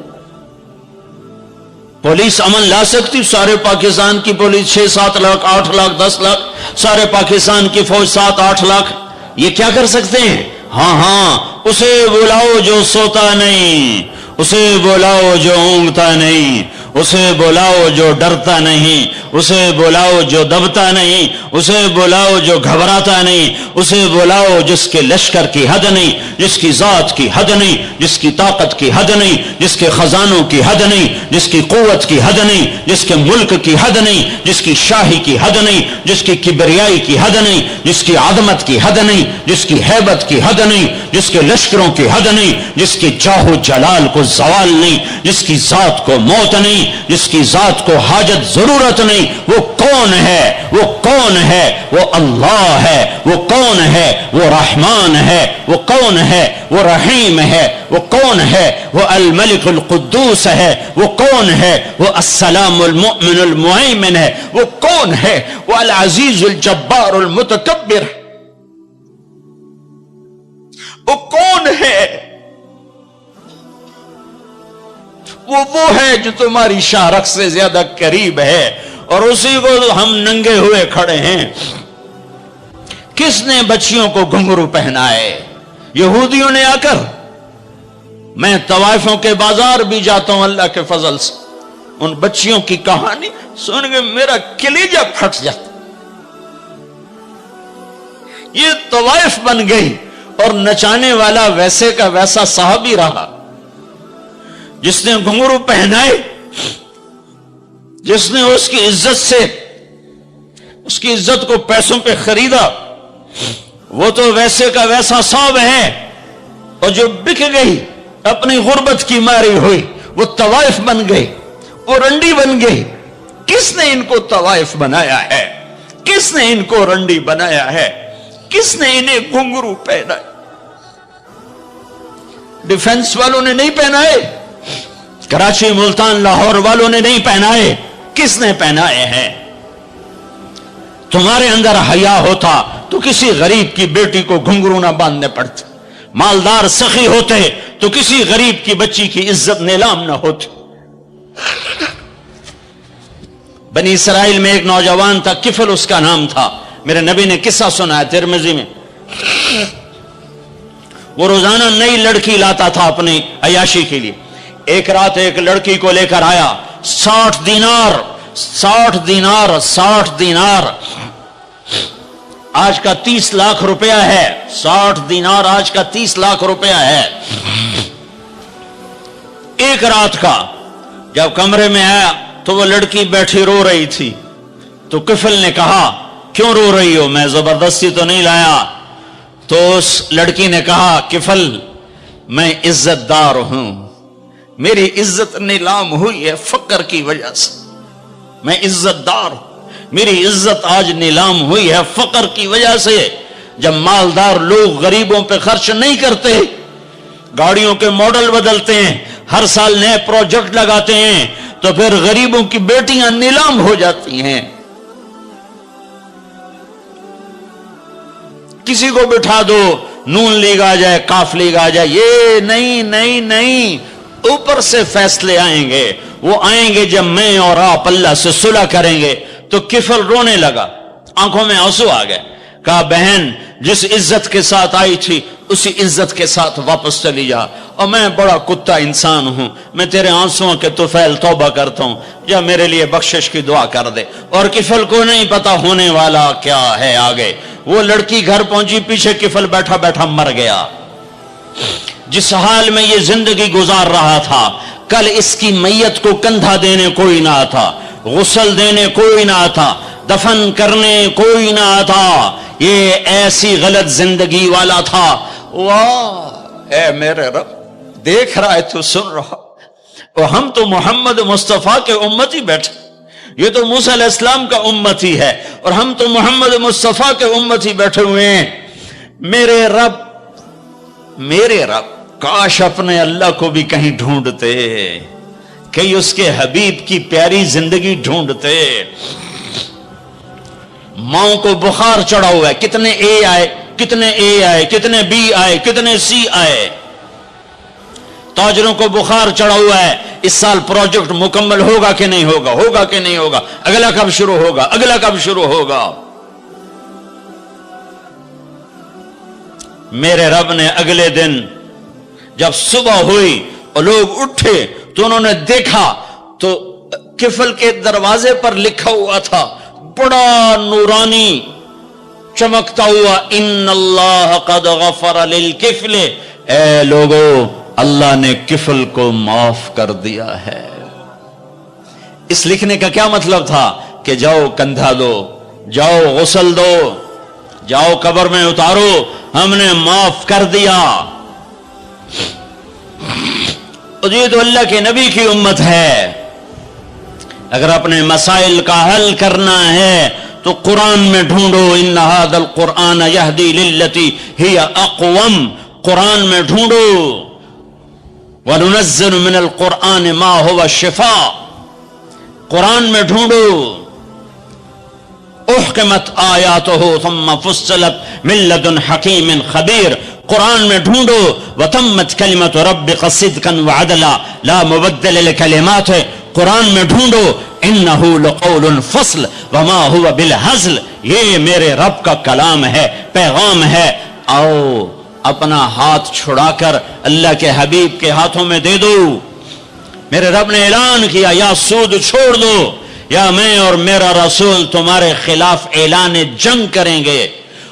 پولیس امن لا سکتی؟ سارے پاکستان کی پولیس 6-7 لاکھ 8 لاکھ 10 لاکھ، سارے پاکستان کی فوج 7-8 لاکھ، یہ کیا کر سکتے ہیں؟ ہاں اسے بلاؤ جو سوتا نہیں، اسے بلاؤ جو اونگتا نہیں، اسے بلاؤ جو ڈرتا نہیں، اسے بلاؤ جو دبتا نہیں، اسے بلاؤ جو گھبراتا نہیں، اسے بلاؤ جس کے لشکر کی حد نہیں، جس کی ذات کی حد نہیں، جس کی طاقت کی حد نہیں، جس کے خزانوں کی حد نہیں، جس کی قوت کی حد نہیں، جس کے ملک کی حد نہیں، جس کی شاہی کی حد نہیں، جس کی کبریائی کی حد نہیں، جس کی عظمت کی حد نہیں، جس کی ہیبت کی حد نہیں، جس کے لشکروں کی حد نہیں، جس کی جاہ و جلال کو زوال نہیں، جس کی ذات کو موت نہیں، جس کی ذات کو حاجت ضرورت نہیں۔ وہ کون ہے؟ وہ کون ہے؟ وہ اللہ ہے۔ وہ کون ہے؟ وہ رحمان ہے۔ وہ کون ہے؟ وہ رحیم ہے۔ وہ کون ہے؟ وہ الملک القدوس ہے۔ وہ کون ہے؟ وہ السلام المؤمن المہیمن ہے۔ وہ کون ہے؟ وہ العزیز الجبار المتکبر۔ وہ کون ہے؟ وہ ہے جو تمہاری شاہرخ سے زیادہ قریب ہے، اور اسی کو ہم ننگے ہوئے کھڑے ہیں۔ کس نے بچیوں کو گھنگرو پہنائے؟ یہودیوں نے آ کر۔ میں طوائفوں کے بازار بھی جاتا ہوں اللہ کے فضل سے، ان بچیوں کی کہانی سن کے میرا کلیجہ پھٹ جاتا۔ یہ طوائف بن گئی، اور نچانے والا ویسے کا ویسا صحابی رہا، جس نے گھنگرو پہنائے، جس نے اس کی عزت سے اس کی عزت کو پیسوں پہ خریدا، وہ تو ویسے کا ویسا صاحب ہے، اور جو بک گئی اپنی غربت کی ماری ہوئی وہ طوائف بن گئی، وہ رنڈی بن گئی۔ کس نے ان کو طوائف بنایا ہے؟ کس نے ان کو رنڈی بنایا ہے؟ کس نے انہیں گھنگرو پہنائے؟ ڈیفنس والوں نے نہیں پہنائے، کراچی ملتان لاہور والوں نے نہیں پہنائے، کس نے پہنائے ہیں؟ تمہارے اندر حیا ہوتا تو کسی غریب کی بیٹی کو گھنگرو نہ باندھنے پڑتے، مالدار سخی ہوتے تو کسی غریب کی بچی کی عزت نیلام نہ ہوتی۔ بنی اسرائیل میں ایک نوجوان تھا، کفل اس کا نام تھا، میرے نبی نے قصہ سنا ہے ترمذی میں، وہ روزانہ نئی لڑکی لاتا تھا اپنی عیاشی کے لیے. ایک رات ایک لڑکی کو لے کر آیا. 60 دینار آج کا 30 لاکھ روپیہ ہے. 60 دینار آج کا 30 لاکھ روپیہ ہے. ایک رات کا جب کمرے میں آیا تو وہ لڑکی بیٹھی رو رہی تھی. تو کفل نے کہا کیوں رو رہی ہو؟ میں زبردستی تو نہیں لایا. تو اس لڑکی نے کہا کفل میں عزت دار ہوں, میری عزت نیلام ہوئی ہے فقر کی وجہ سے. میں عزت دار ہوں, میری عزت آج نیلام ہوئی ہے فقر کی وجہ سے. جب مالدار لوگ غریبوں پہ خرچ نہیں کرتے, گاڑیوں کے ماڈل بدلتے ہیں, ہر سال نئے پروجیکٹ لگاتے ہیں, تو پھر غریبوں کی بیٹیاں نیلام ہو جاتی ہیں. کسی کو بٹھا دو, نون لیگ آ جائے, کاف لیگ آ جائے, یہ نہیں, اوپر سے فیصلے آئیں گے. وہ آئیں گے جب میں اور آپ اللہ سے صلح کریں گے. تو کفل رونے لگا, آنکھوں میں آنسو آ گئے. کہا بہن جس عزت کے ساتھ آئی تھی اسی عزت کے ساتھ واپس چلی جا, اور میں بڑا کتا انسان ہوں, میں تیرے آنسوؤں کے طفیل توبہ کرتا ہوں, یا میرے لیے بخشش کی دعا کر دے. اور کفل کو نہیں پتا ہونے والا کیا ہے آگے. وہ لڑکی گھر پہنچی, پیچھے کفل بیٹھا بیٹھا مر گیا. جس حال میں یہ زندگی گزار رہا تھا, کل اس کی میت کو کندھا دینے کوئی نہ آتا, غسل دینے کوئی نہ آتا, دفن کرنے کوئی نہ آتا. یہ ایسی غلط زندگی والا تھا. واہ اے میرے رب, دیکھ رہا ہے تو سن رہا, اور ہم تو محمد مصطفیٰ کے امتی بیٹھے. یہ تو موسیٰ علیہ السلام کا امتی ہے, اور ہم تو محمد مصطفیٰ کے امتی بیٹھے ہوئے ہیں. میرے رب کاش اپنے اللہ کو بھی کہیں ڈھونڈتے, کہیں اس کے حبیب کی پیاری زندگی ڈھونڈتے. ماؤں کو بخار چڑھا ہوا ہے, کتنے اے آئے, کتنے بی آئے, کتنے سی آئے. تاجروں کو بخار چڑھا ہوا ہے, اس سال پروجیکٹ مکمل ہوگا کہ نہیں ہوگا, اگلا کب شروع ہوگا. میرے رب نے اگلے دن جب صبح ہوئی اور لوگ اٹھے تو انہوں نے دیکھا تو کفل کے دروازے پر لکھا ہوا تھا بڑا نورانی چمکتا ہوا, ان اللہ قد غفر للکفل. اے لوگو, اللہ نے کفل کو معاف کر دیا ہے. اس لکھنے کا کیا مطلب تھا کہ جاؤ کندھا دو, جاؤ غسل دو, جاؤ قبر میں اتارو, ہم نے معاف کر دیا. یہ تو اللہ کے نبی کی امت ہے. اگر اپنے مسائل کا حل کرنا ہے تو قرآن میں ڈھونڈو, ان ھذا القرآن یہدی للتی ہی اقوم. قرآن میں ڈھونڈو, وَنُنَزِّلُ مِنَ الْقُرْآنِ مَا هُوَ شِفَاء. قرآن میں ڈھونڈو, احکمت آیاتہ ثم فصلت من لدن حکیم خبیر. قرآن میں ڈھونڈو, وتمت کلمت ربک صدقا وعدلا لا مبدل لکلماتہ. قرآن میں ڈھونڈو, انہ لقول فصل وما هو بالہزل. یہ میرے رب کا کلام ہے, پیغام ہے. آؤ اپنا ہاتھ چھڑا کر اللہ کے حبیب کے ہاتھوں میں دے دو. میرے رب نے اعلان کیا, یا سود چھوڑ دو یا میں اور میرا رسول تمہارے خلاف اعلان جنگ کریں گے.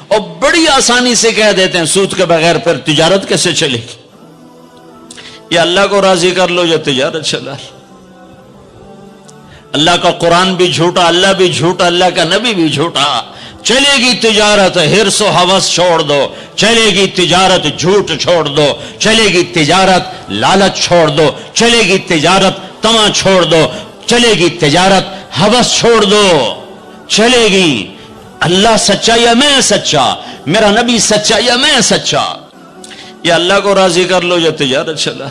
اور بڑی آسانی سے کہہ دیتے ہیں سود کے بغیر پھر تجارت کیسے چلے گی. یا اللہ کو راضی کر لو یا تجارت چلا. اللہ کا قرآن بھی جھوٹا, اللہ بھی جھوٹا, اللہ کا نبی بھی جھوٹا. چلے گی تجارت ہرس و ہوس چھوڑ دو, چلے گی تجارت جھوٹ چھوڑ دو, چلے گی تجارت لالچ چھوڑ دو, چلے گی تجارت طمع چھوڑ دو, چلے گی تجارت ہوس چھوڑ دو. چلے گی اللہ سچا یا میں سچا, میرا نبی سچا یا میں سچا. یا اللہ کو راضی کر لو یا تجارت چلا.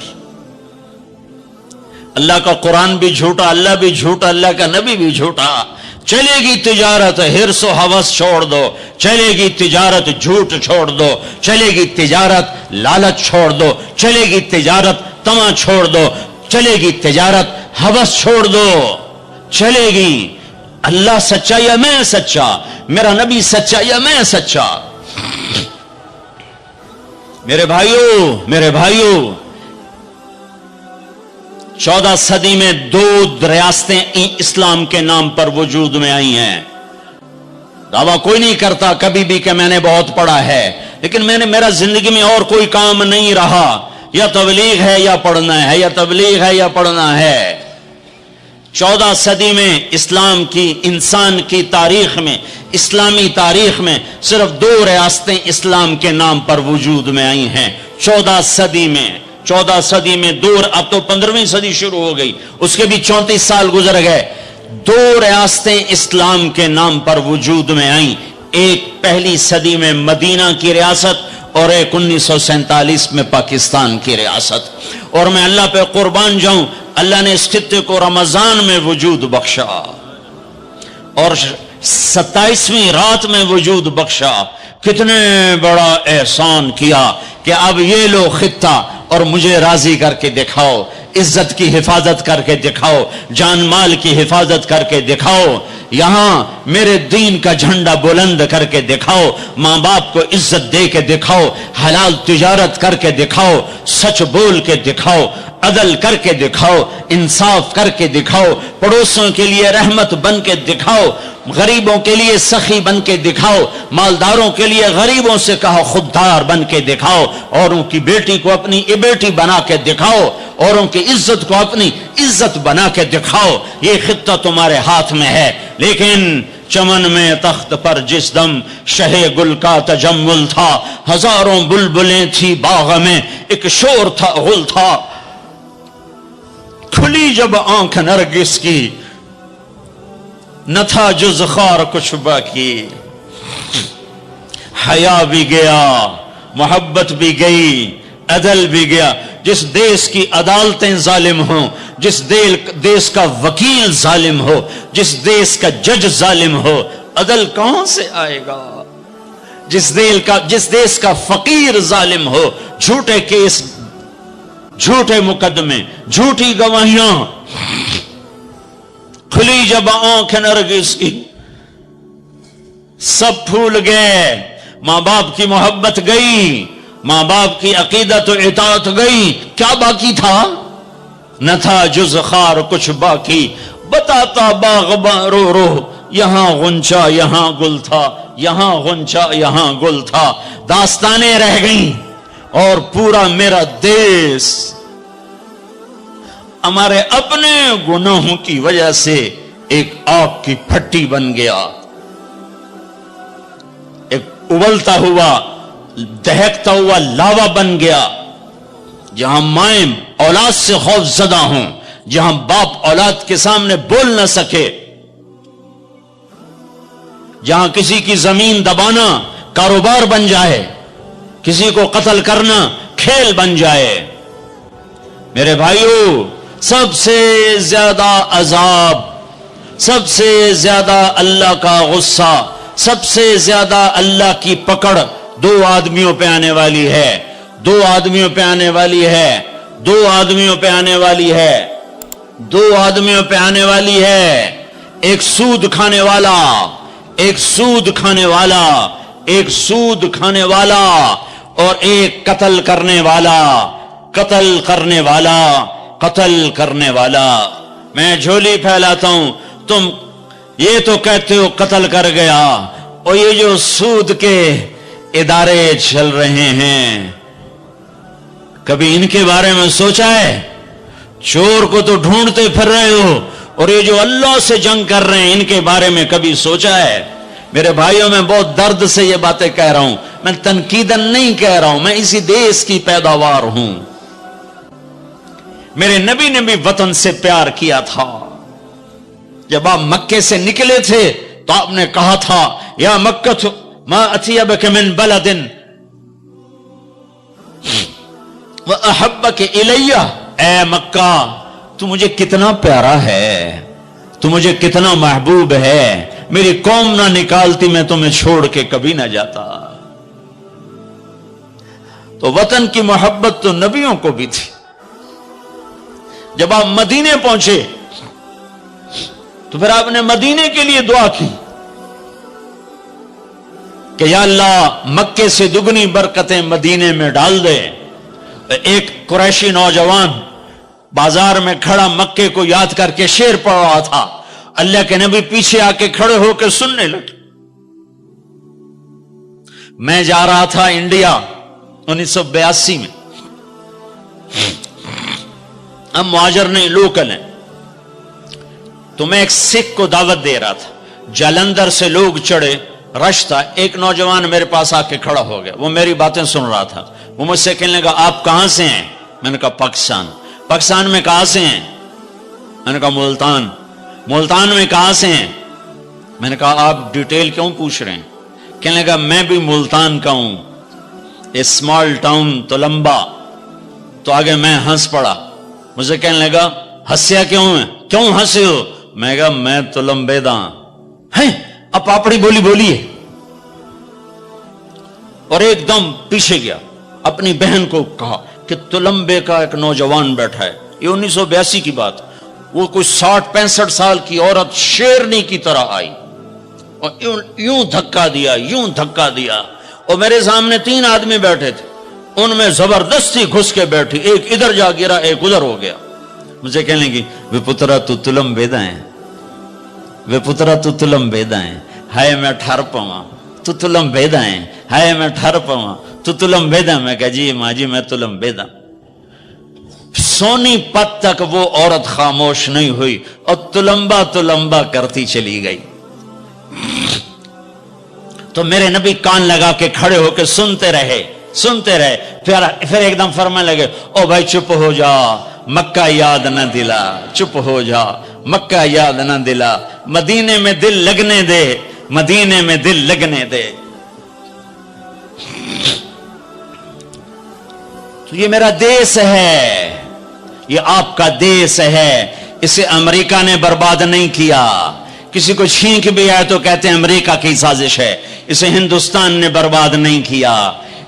اللہ کا قرآن بھی جھوٹا, اللہ بھی جھوٹا, اللہ کا نبی بھی جھوٹا. چلے گی تجارت ہرس و ہوس چھوڑ دو, چلے گی تجارت جھوٹ چھوڑ دو, چلے گی تجارت لالچ چھوڑ دو, چلے گی تجارت طمع چھوڑ دو, چلے گی تجارت ہوس چھوڑ دو. چلے گی اللہ سچا یا میں سچا, میرا نبی سچا یا میں سچا. میرے بھائیوں 14 صدی میں 2 ریاستیں اسلام کے نام پر وجود میں آئی ہیں. دعویٰ کوئی نہیں کرتا کبھی بھی کہ میں نے بہت پڑھا ہے، لیکن میرا زندگی میں اور کوئی کام نہیں رہا، یا تبلیغ ہے یا پڑھنا ہے، یا تبلیغ ہے یا پڑھنا ہے. 14 صدی میں اسلام کی، انسان کی تاریخ میں، اسلامی تاریخ میں صرف 2 ریاستیں اسلام کے نام پر وجود میں آئی ہیں. 14 صدی میں 14 صدی میں 2، اب تو 15ویں صدی شروع ہو گئی، اس کے بھی 34 سال گزر گئے. 2 ریاستیں اسلام کے نام پر وجود میں آئیں. ایک پہلی صدی میں مدینہ کی ریاست، اور ایک 1947 میں پاکستان کی ریاست. اور میں اللہ پہ قربان جاؤں، اللہ نے اس خطے کو رمضان میں وجود بخشا اور 27ویں رات میں وجود بخشا. کتنے بڑا احسان کیا کہ اب یہ لو خطہ اور مجھے راضی کر کے دکھاؤ، عزت کی حفاظت کر کے دکھاؤ، جان مال کی حفاظت کر کے دکھاؤ، یہاں میرے دین کا جھنڈا بلند کر کے دکھاؤ، ماں باپ کو عزت دے کے دکھاؤ، حلال تجارت کر کے دکھاؤ، سچ بول کے دکھاؤ، عدل کر کے دکھاؤ، انصاف کر کے دکھاؤ، پڑوسوں کے لیے رحمت بن کے دکھاؤ، غریبوں کے لیے سخی بن کے دکھاؤ، مالداروں کے لیے غریبوں سے کہا خوددار بن کے دکھاؤ، اوروں کی بیٹی کو اپنی بیٹی بنا کے دکھاؤ، اوروں کی عزت کو اپنی عزت بنا کے دکھاؤ. یہ خطہ تمہارے ہاتھ میں ہے. لیکن چمن میں تخت پر جس دم شہ گل کا تجمل تھا، ہزاروں بلبلیں تھی باغ میں، ایک شور تھا غل تھا. کھلی جب آنکھ نرگس کی، نہ تھا جز خار کچھ باقی. حیا بھی گیا، محبت بھی گئی، عدل بھی گیا. جس دیس کی عدالتیں ظالم ہوں، جس دیس کا وکیل ظالم ہو، جس دیس کا جج ظالم ہو، عدل کہاں سے آئے گا؟ جس دیس کا فقیر ظالم ہو، جھوٹے کیس، جھوٹے مقدمے، جھوٹی گواہیاں. کھلی جب آنکھ نرگس کی، سب پھول گئے. ماں باپ کی محبت گئی، ماں باپ کی عقیدت و اطاعت گئی. کیا باقی تھا؟ نہ تھا جز خار کچھ باقی. بتاتا باغباں رو رو، یہاں غنچہ یہاں گل تھا، یہاں غنچہ یہاں گل تھا. داستانیں رہ گئیں اور پورا میرا دیس ہمارے اپنے گناہوں کی وجہ سے ایک آگ کی پھٹی بن گیا، ایک ابلتا ہوا، دہکتا ہوا لاوا بن گیا. جہاں مائیں اولاد سے خوف زدہ ہوں، جہاں باپ اولاد کے سامنے بول نہ سکے، جہاں کسی کی زمین دبانا کاروبار بن جائے، کسی کو قتل کرنا کھیل بن جائے. میرے بھائیو، سب سے زیادہ عذاب، سب سے زیادہ اللہ کا غصہ، سب سے زیادہ اللہ کی پکڑ 2 آدمیوں پہ آنے والی ہے. 2 آدمیوں پہ آنے والی ہے. 2 آدمیوں پہ آنے والی ہے. 2 آدمیوں پہ آنے والی ہے. ایک سود کھانے والا، ایک سود کھانے والا، ایک سود کھانے والا، اور ایک قتل کرنے والا، قتل کرنے والا، قتل کرنے والا. میں جھولی پھیلاتا ہوں، تم یہ تو کہتے ہو قتل کر گیا، اور یہ جو سود کے ادارے چل رہے ہیں، کبھی ان کے بارے میں سوچا ہے؟ چور کو تو ڈھونڈتے پھر رہے ہو، اور یہ جو اللہ سے جنگ کر رہے ہیں، ان کے بارے میں کبھی سوچا ہے؟ میرے بھائیوں، میں بہت درد سے یہ باتیں کہہ رہا ہوں، میں تنقیدن نہیں کہہ رہا ہوں، میں اسی دیس کی پیداوار ہوں. میرے نبی نے بھی وطن سے پیار کیا تھا. جب آپ مکے سے نکلے تھے تو آپ نے کہا تھا، یا مکہ ما اطیبک من بلد وَأَحَبَّكَ إِلَيَّ. اے مکہ، تو مجھے کتنا پیارا ہے، تو مجھے کتنا محبوب ہے، میری قوم نہ نکالتی میں تمہیں چھوڑ کے کبھی نہ جاتا. تو وطن کی محبت تو نبیوں کو بھی تھی. جب آپ مدینے پہنچے تو پھر آپ نے مدینے کے لیے دعا کی. کہ یا اللہ مکے سے دگنی برکتیں مدینے میں ڈال دے. ایک قریشی نوجوان بازار میں کھڑا مکے کو یاد کر کے شعر پڑھ رہا تھا. اللہ کے نبی پیچھے آ کے کھڑے ہو کے سننے لگے. میں جا رہا تھا انڈیا 1982 میں. ہم مہاجر نہیں، لوکل ہیں. تو میں ایک سکھ کو دعوت دے رہا تھا. جلندر سے لوگ چڑھے، رش تھا. ایک نوجوان میرے پاس آ کے کھڑا ہو گیا. وہ میری باتیں سن رہا تھا. وہ مجھ سے کہنے لگا آپ کہاں سے ہیں؟ میں نے کہا پاکستان. پاکستان میں کہاں سے ہیں؟ میں نے کہا ملتان. ملتان میں کہاں سے ہیں؟ میں نے کہا آپ ڈیٹیل کیوں پوچھ رہے ہیں؟ کہنے لگا میں بھی ملتان کا ہوں، اسمال ٹاؤن تلمبا. تو آگے میں ہنس پڑا. مجھے کہنے لگا ہنسیا کیوں ہے؟ کیوں ہنسے ہو؟ میں کہا میں تلمبے دا ہیں. اب پاپڑی بولی بولی ہے اور ایک دم پیچھے گیا. اپنی بہن کو کہا کہ تلمبے کا ایک نوجوان بیٹھا ہے. یہ 1982 کی بات. وہ کوئی 60-65 سال کی عورت شیرنی کی طرح آئی اور یوں دھکا دیا، یوں دھکا دیا. اور میرے سامنے 3 آدمی بیٹھے تھے. ان میں زبردستی گھس کے بیٹھی. ایک ادھر جا گرا، ایک ادھر ہو گیا. مجھے کہنے لگی وے پترا تو تلمبیدا ہے، وے پترا تو تلمبیدا ہے. ہائے میں ٹھر پواں تو تلمبیدا ہے. ہائے میں ٹھر پواں تو تلمبیدا. میں کہا جی ماں جی میں تلمبیدا. سونی پت تک وہ عورت خاموش نہیں ہوئی اور تلمبا تلمبا کرتی چلی گئی. تو میرے نبی کان لگا کے کھڑے ہو کے سنتے رہے. پھر ایک دم فرمانے لگے او بھائی چپ ہو جا، مکہ یاد نہ دلا. چپ ہو جا، مکہ یاد نہ دلا. مدینے میں دل لگنے دے، مدینے میں دل لگنے دے. تو یہ میرا دیس ہے، یہ آپ کا دیس ہے. اسے امریکہ نے برباد نہیں کیا. کسی کو چھینک بھی آئے تو کہتے ہیں امریکہ کی سازش ہے. اسے ہندوستان نے برباد نہیں کیا،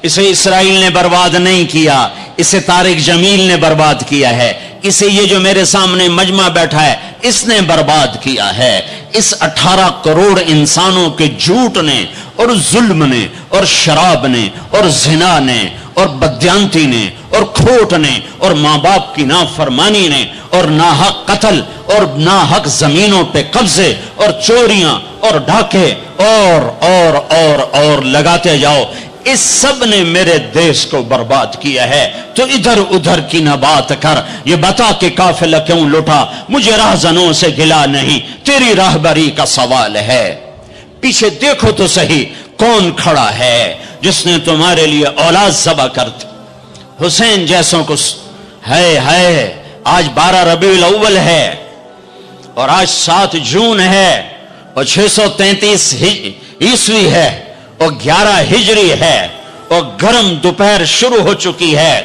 اسے اسرائیل نے برباد نہیں کیا، اسے طارق جمیل نے برباد کیا ہے. اسے یہ جو میرے سامنے مجمع بیٹھا ہے اس نے برباد کیا ہے. اس 18 کروڑ انسانوں کے جھوٹ نے اور ظلم نے اور شراب نے اور زنا نے اور بدیانتی نے اور کھوٹ نے اور ماں باپ کی نافرمانی نے اور ناحق قتل اور ناحق زمینوں پہ قبضے اور چوریاں اور ڈھاکے اور لگاتے جاؤ. اس سب نے میرے دیش کو برباد کیا ہے. تو ادھر ادھر کی نہ بات کر، یہ بتا کہ قافلہ کیوں لٹا. مجھے راہزنوں سے گلا نہیں، تیری راہبری کا سوال ہے. پیچھے دیکھو تو صحیح کون کھڑا ہے جس نے تمہارے لیے اولاد ذبح کر دی. حسین جیسوں کو ہے. آج 12 ربیع الاول ہے اور آج 7 جون ہے اور 633 عیسوی ہے اور 11 ہجری ہے اور گرم دوپہر شروع ہو چکی ہے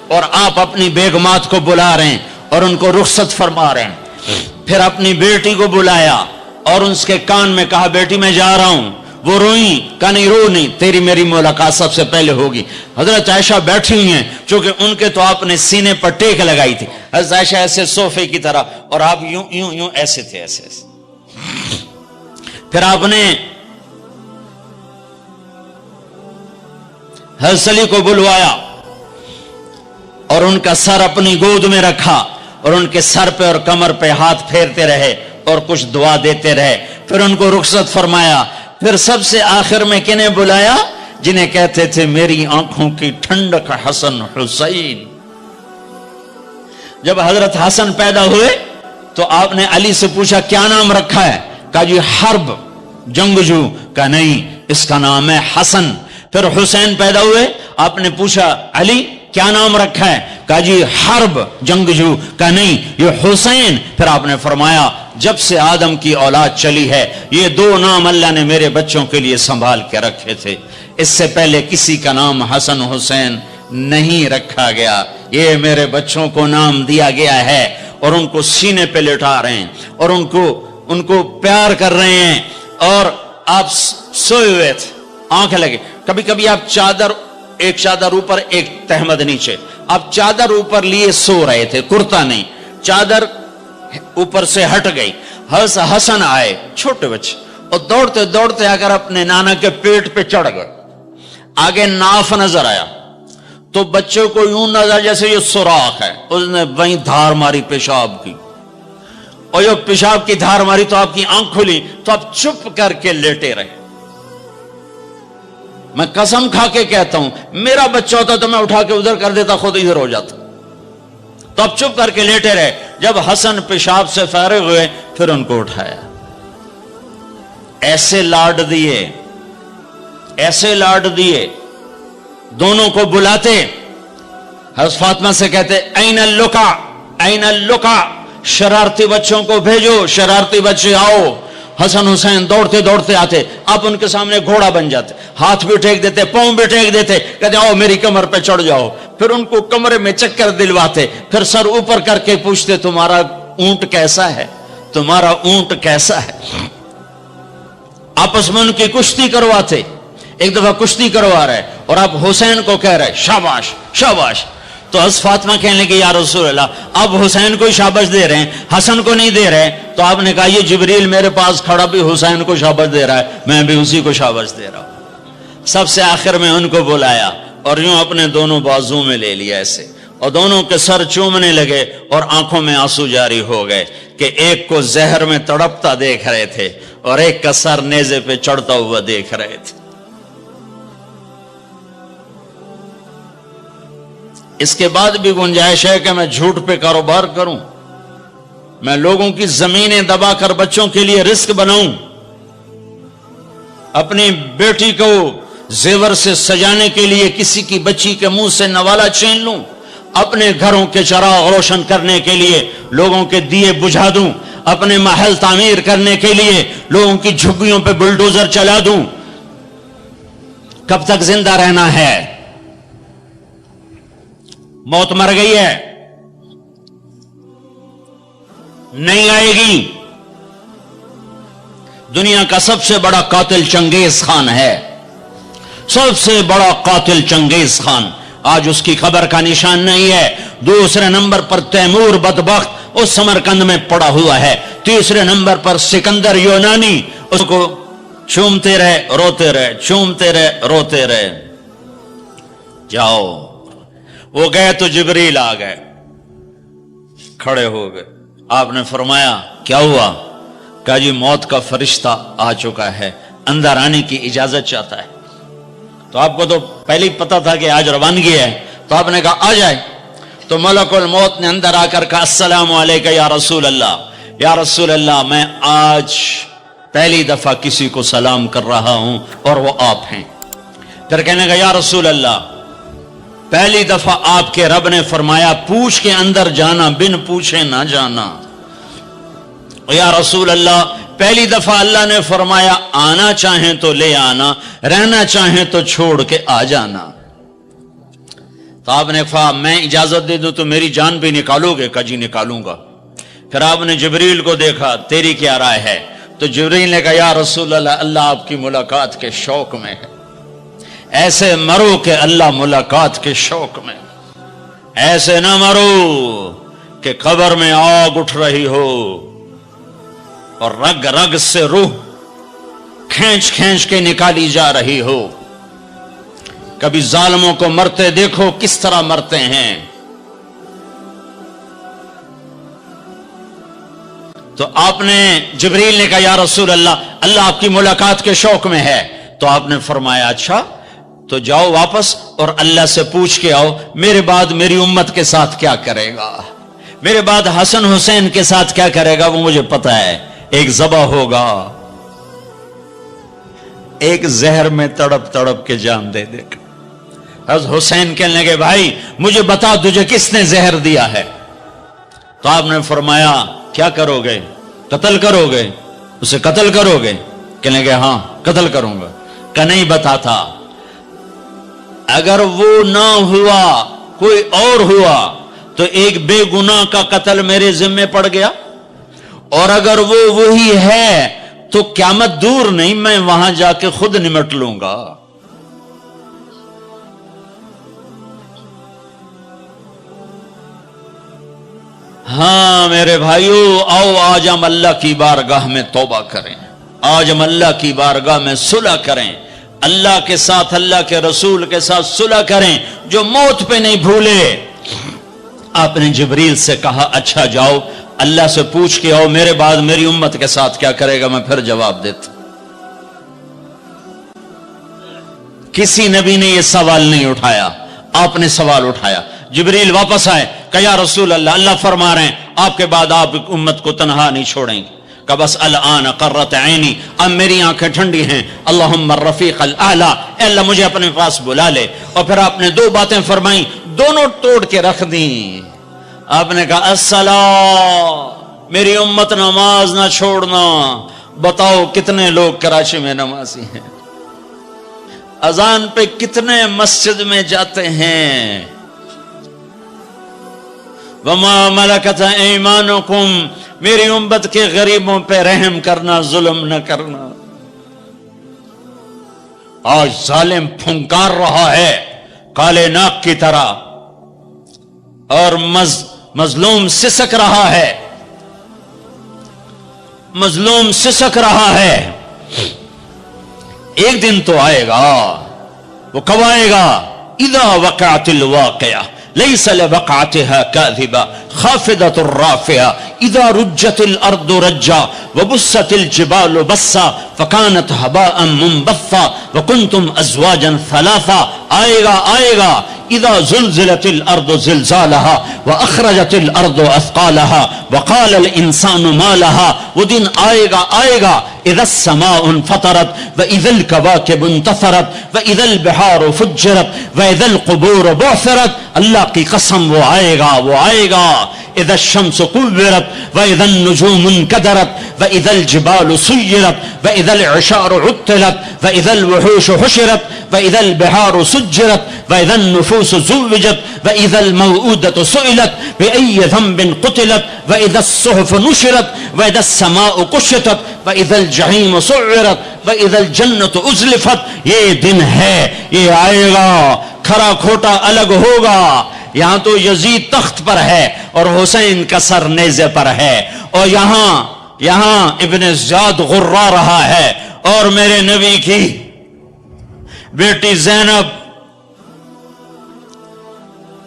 اور آپ اپنی بیگمات کو بلا رہے ہیں اور ان کو رخصت فرما رہے ہیں. پھر اپنی بیٹی کو بلایا اور اس کے کان میں کہا بیٹی میں جا رہا ہوں. وہ روئی، کہا نہیں رو نہیں، تیری میری ملاقات سب سے پہلے ہوگی. حضرت عائشہ بیٹھی ہوئی ہیں چونکہ ان کے تو آپ نے سینے پر ٹیک لگائی تھی. حضرت عائشہ ایسے صوفے کی طرح اور آپ یوں یوں یوں ایسے تھے، ایسے. پھر آپ نے حضرت علی کو بلوایا اور ان کا سر اپنی گود میں رکھا اور ان کے سر پہ اور کمر پہ ہاتھ پھیرتے رہے اور کچھ دعا دیتے رہے. پھر ان کو رخصت فرمایا. پھر سب سے آخر میں کنہیں بلایا؟ جنہیں کہتے تھے میری آنکھوں کی ٹھنڈک حسن حسین. جب حضرت حسن پیدا ہوئے تو آپ نے علی سے پوچھا کیا نام رکھا ہے؟ کہا جی حرب، جنگجو. کہا نہیں، اس کا نام ہے حسن. پھر حسین پیدا ہوئے، آپ نے پوچھا علی کیا نام رکھا ہے؟ کہا جی حرب، جنگجو. کہا نہیں، یہ حسین. پھر آپ نے فرمایا جب سے آدم کی اولاد چلی ہے یہ 2 نام اللہ نے میرے بچوں کے لیے سنبھال کے رکھے تھے. اس سے پہلے کسی کا نام حسن حسین نہیں رکھا گیا. یہ میرے بچوں کو نام دیا گیا ہے اور ان کو سینے پہ لٹا رہے ہیں اور ان کو پیار کر رہے ہیں. اور آپ سوئے ہوئے تھے، آنکھ لگے. کبھی کبھی آپ ایک چادر اوپر ایک تہمد نیچے، آپ چادر اوپر لیے سو رہے تھے، کرتا نہیں، چادر اوپر سے ہٹ گئی. حسن آئے، چھوٹے بچے، اور دوڑتے دوڑتے اگر اپنے نانا کے پیٹ پہ چڑھ گئے، آگے ناف نظر آیا تو بچے کو یوں نظر جیسے یہ سوراخ ہے، اس نے وہیں دھار ماری پیشاب کی، اور یہ پیشاب کی دھار ماری تو آپ کی آنکھ کھلی تو آپ چپ کر کے لیٹے رہے۔ میں قسم کھا کے کہتا ہوں میرا بچہ ہوتا تو میں اٹھا کے ادھر کر دیتا، خود ادھر ہو جاتا، تو آپ چپ کر کے لیٹے رہے۔ جب حسن پیشاب سے فارغ ہوئے پھر ان کو اٹھایا، ایسے لاڈ دیے، ایسے لاڈ دیے، دونوں کو بلاتے، حضرت فاطمہ سے کہتے این اللقا این اللقا، شرارتی بچوں کو بھیجو، شرارتی بچے آؤ۔ حسن حسین دوڑتے دوڑتے آتے، آپ ان کے سامنے گھوڑا بن جاتے، ہاتھ بھی ٹیک دیتے، پاؤں بھی ٹیک دیتے، کہتے آؤ میری کمر پہ چڑھ جاؤ۔ پھر ان کو کمرے میں چکر دلواتے، پھر سر اوپر کر کے پوچھتے تمہارا اونٹ کیسا ہے، تمہارا اونٹ کیسا ہے۔ آپس میں ان کی کشتی کرواتے، ایک دفعہ کشتی کروا رہے اور آپ حسین کو کہہ رہے شاباش شاباش، تو حضرت فاطمہ کہنے لگی یا رسول اللہ آپ حسین کو شاباش دے رہے ہیں، حسن کو نہیں دے رہے؟ تو آپ نے کہا یہ جبریل میرے پاس کھڑا بھی حسین کو شاباش دے رہا ہے، میں بھی اسی کو شاباش دے رہا ہوں۔ سب سے آخر میں ان کو بلایا اور یوں اپنے دونوں بازو میں لے لیا ایسے، اور دونوں کے سر چومنے لگے اور آنکھوں میں آنسو جاری ہو گئے کہ ایک کو زہر میں تڑپتا دیکھ رہے تھے اور ایک کا سر نیزے پہ چڑھتا ہوا دیکھ رہے تھے۔ اس کے بعد بھی گنجائش ہے کہ میں جھوٹ پہ کاروبار کروں، میں لوگوں کی زمینیں دبا کر بچوں کے لیے رزق بناؤں، اپنی بیٹی کو زیور سے سجانے کے لیے کسی کی بچی کے منہ سے نوالا چھین لوں، اپنے گھروں کے چراغ روشن کرنے کے لیے لوگوں کے دیے بجھا دوں، اپنے محل تعمیر کرنے کے لیے لوگوں کی جھگیوں پہ بلڈوزر چلا دوں۔ کب تک زندہ رہنا ہے؟ موت مر گئی ہے، نہیں آئے گی۔ دنیا کا سب سے بڑا قاتل چنگیز خان ہے، سب سے بڑا قاتل چنگیز خان، آج اس کی خبر کا نشان نہیں ہے۔ دوسرے نمبر پر تیمور بدبخت اس سمرقند میں پڑا ہوا ہے، تیسرے نمبر پر سکندر یونانی، اس کو چومتے رہے روتے رہے، چومتے رہے روتے رہے۔ جاؤ، وہ گئے تو جبریل آ گئے، کھڑے ہو گئے۔ آپ نے فرمایا کیا ہوا؟ کہا جی موت کا فرشتہ آ چکا ہے، اندر آنے کی اجازت چاہتا ہے۔ تو آپ کو تو پہلے ہی پتا تھا کہ آج روانگی ہے، تو آپ نے کہا آ جائے۔ تو ملک الموت نے اندر آ کر کہا السلام علیکم یا رسول اللہ، یا رسول اللہ میں آج پہلی دفعہ کسی کو سلام کر رہا ہوں اور وہ آپ ہیں۔ پھر کہنے کا یا رسول اللہ پہلی دفعہ آپ کے رب نے فرمایا پوچھ کے اندر جانا، بن پوچھے نہ جانا۔ یا رسول اللہ پہلی دفعہ اللہ نے فرمایا آنا چاہیں تو لے آنا، رہنا چاہیں تو چھوڑ کے آ جانا۔ تو آپ نے کہا میں اجازت دے دوں تو میری جان بھی نکالو گے؟ کہا جی نکالوں گا۔ پھر آپ نے جبریل کو دیکھا، تیری کیا رائے ہے؟ تو جبریل نے کہا یا رسول اللہ اللہ آپ کی ملاقات کے شوق میں ہے، ایسے مرو کہ اللہ ملاقات کے شوق میں، ایسے نہ مرو کہ قبر میں آگ اٹھ رہی ہو اور رگ رگ سے روح کھینچ کھینچ کے نکالی جا رہی ہو۔ کبھی ظالموں کو مرتے دیکھو کس طرح مرتے ہیں۔ تو آپ نے جبریل نے کہا یا رسول اللہ اللہ آپ کی ملاقات کے شوق میں ہے۔ تو آپ نے فرمایا اچھا تو جاؤ واپس اور اللہ سے پوچھ کے آؤ میرے بعد میری امت کے ساتھ کیا کرے گا، میرے بعد حسن حسین کے ساتھ کیا کرے گا وہ مجھے پتا ہے۔ ایک ذبح ہوگا، ایک زہر میں تڑپ تڑپ کے جان دے دے گا۔ حضرت حسین کہنے لگے بھائی مجھے بتا تجھے کس نے زہر دیا ہے؟ تو آپ نے فرمایا کیا کرو گے؟ قتل کرو گے؟ اسے قتل کرو گے؟ کہنے لگے ہاں قتل کروں گا۔ کہ نہیں بتاتا، اگر وہ نہ ہوا کوئی اور ہوا تو ایک بے گناہ کا قتل میرے ذمے پڑ گیا، اور اگر وہ وہی ہے تو قیامت دور نہیں، میں وہاں جا کے خود نمٹ لوں گا۔ ہاں میرے بھائیو آؤ آج ہم اللہ کی بارگاہ میں توبہ کریں، آج ہم اللہ کی بارگاہ میں صلح کریں، اللہ کے ساتھ، اللہ کے رسول کے ساتھ صلح کریں، جو موت پہ نہیں بھولے۔ آپ نے جبریل سے کہا اچھا جاؤ اللہ سے پوچھ کے آؤ میرے بعد میری امت کے ساتھ کیا کرے گا، میں پھر جواب دیتا۔ کسی نبی نے یہ سوال نہیں اٹھایا، آپ نے سوال اٹھایا۔ جبریل واپس آئے، کہ یا رسول اللہ، اللہ فرما رہے ہیں آپ کے بعد آپ امت کو تنہا نہیں چھوڑیں گے۔ کہ بس الان قرت عینی، اب میری آنکھیں ٹھنڈی ہیں، اللہم الرفیق الاعلی، اے اللہ مجھے اپنے پاس بلا لے۔ اور پھر آپ نے دو باتیں فرمائیں، دونوں توڑ کے رکھ دیں۔ آپ نے کہا الصلاۃ، میری امت نماز نہ چھوڑنا۔ بتاؤ کتنے لوگ کراچی میں نمازی ہیں؟ اذان پہ کتنے مسجد میں جاتے ہیں؟ وما ملکت ایمانکم، میری امت کے غریبوں پہ رحم کرنا، ظلم نہ کرنا۔ آج ظالم پھنکار رہا ہے کالے ناک کی طرح، اور مظلوم سسک رہا ہے، مظلوم سسک رہا ہے۔ ایک دن تو آئے گا، وہ کب آئے گا؟ اذا وقعت الواقعہ لیس لوقعتها کاذبہ خافضۃ رافعہ اذا رجت الارض رجا وبست الجبال بسا فکانت ہباء منبثا وکنتم ازواجا ثلاثا۔ آئے گا آئے گا، اذا زلزلت الارض زلزالها واخرجت الارض اثقالها وقال الانسان ما لها۔ وہ دن آئے گا آئے گا، اذا السماء انفطرت واذا الكواكب انتثرت واذا البحار فجرت واذا القبور بعثرت۔ اللہ کی قسم وہ آئے گا، وہ آئے گا۔ اذا الشمس كورت واذا النجوم انكدرت واذا الجبال سيرت واذا العشار عطلت واذا الوحوش حشرت واذا البحار سجرت واذا النفوس زوجت واذا الموءودة سئلت بأي ذنب قتلت واذا الصحف نشرت واذا السماء كشطت واذا الجحيم سعرت واذا الجنة ازلفت۔ یہ دن ہے، یہ آئے گا، کھرا کھوٹا الگ ہوگا۔ یہاں تو یزید تخت پر ہے اور حسین کا سر نیزے پر ہے، اور یہاں ابن زیاد غرا رہا ہے، اور میرے نبی کی بیٹی زینب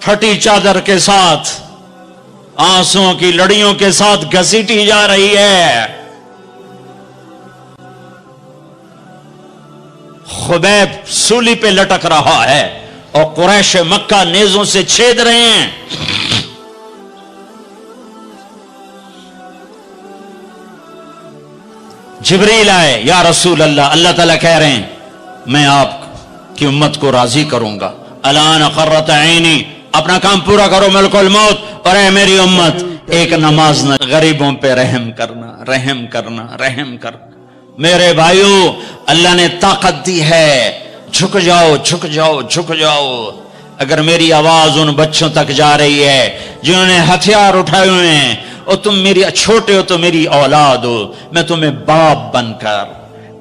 پھٹی چادر کے ساتھ، آنسوؤں کی لڑیوں کے ساتھ گھسیٹی جا رہی ہے۔ خبیب سولی پہ لٹک رہا ہے، اور قریش مکہ نیزوں سے چھید رہے ہیں۔ جبریل آئے، یا رسول اللہ، اللہ تعالیٰ کہہ رہے ہیں میں آپ کی امت کو راضی کروں گا۔ الان قرت عینی، اپنا کام پورا کرو ملک الموت، اور اے میری امت ایک نماز نہ، غریبوں پہ رحم کرنا، رحم کرنا، رحم کرنا۔ میرے بھائیو، اللہ نے طاقت دی ہے، جھک جاؤ جھک جاؤ جھک جاؤ۔ اگر میری آواز ان بچوں تک جا رہی ہے جنہوں نے ہتھیار اٹھائے ہوئے ہیں، اور تم میری چھوٹے ہو تو میری اولاد ہو، میں تمہیں باپ بن کر،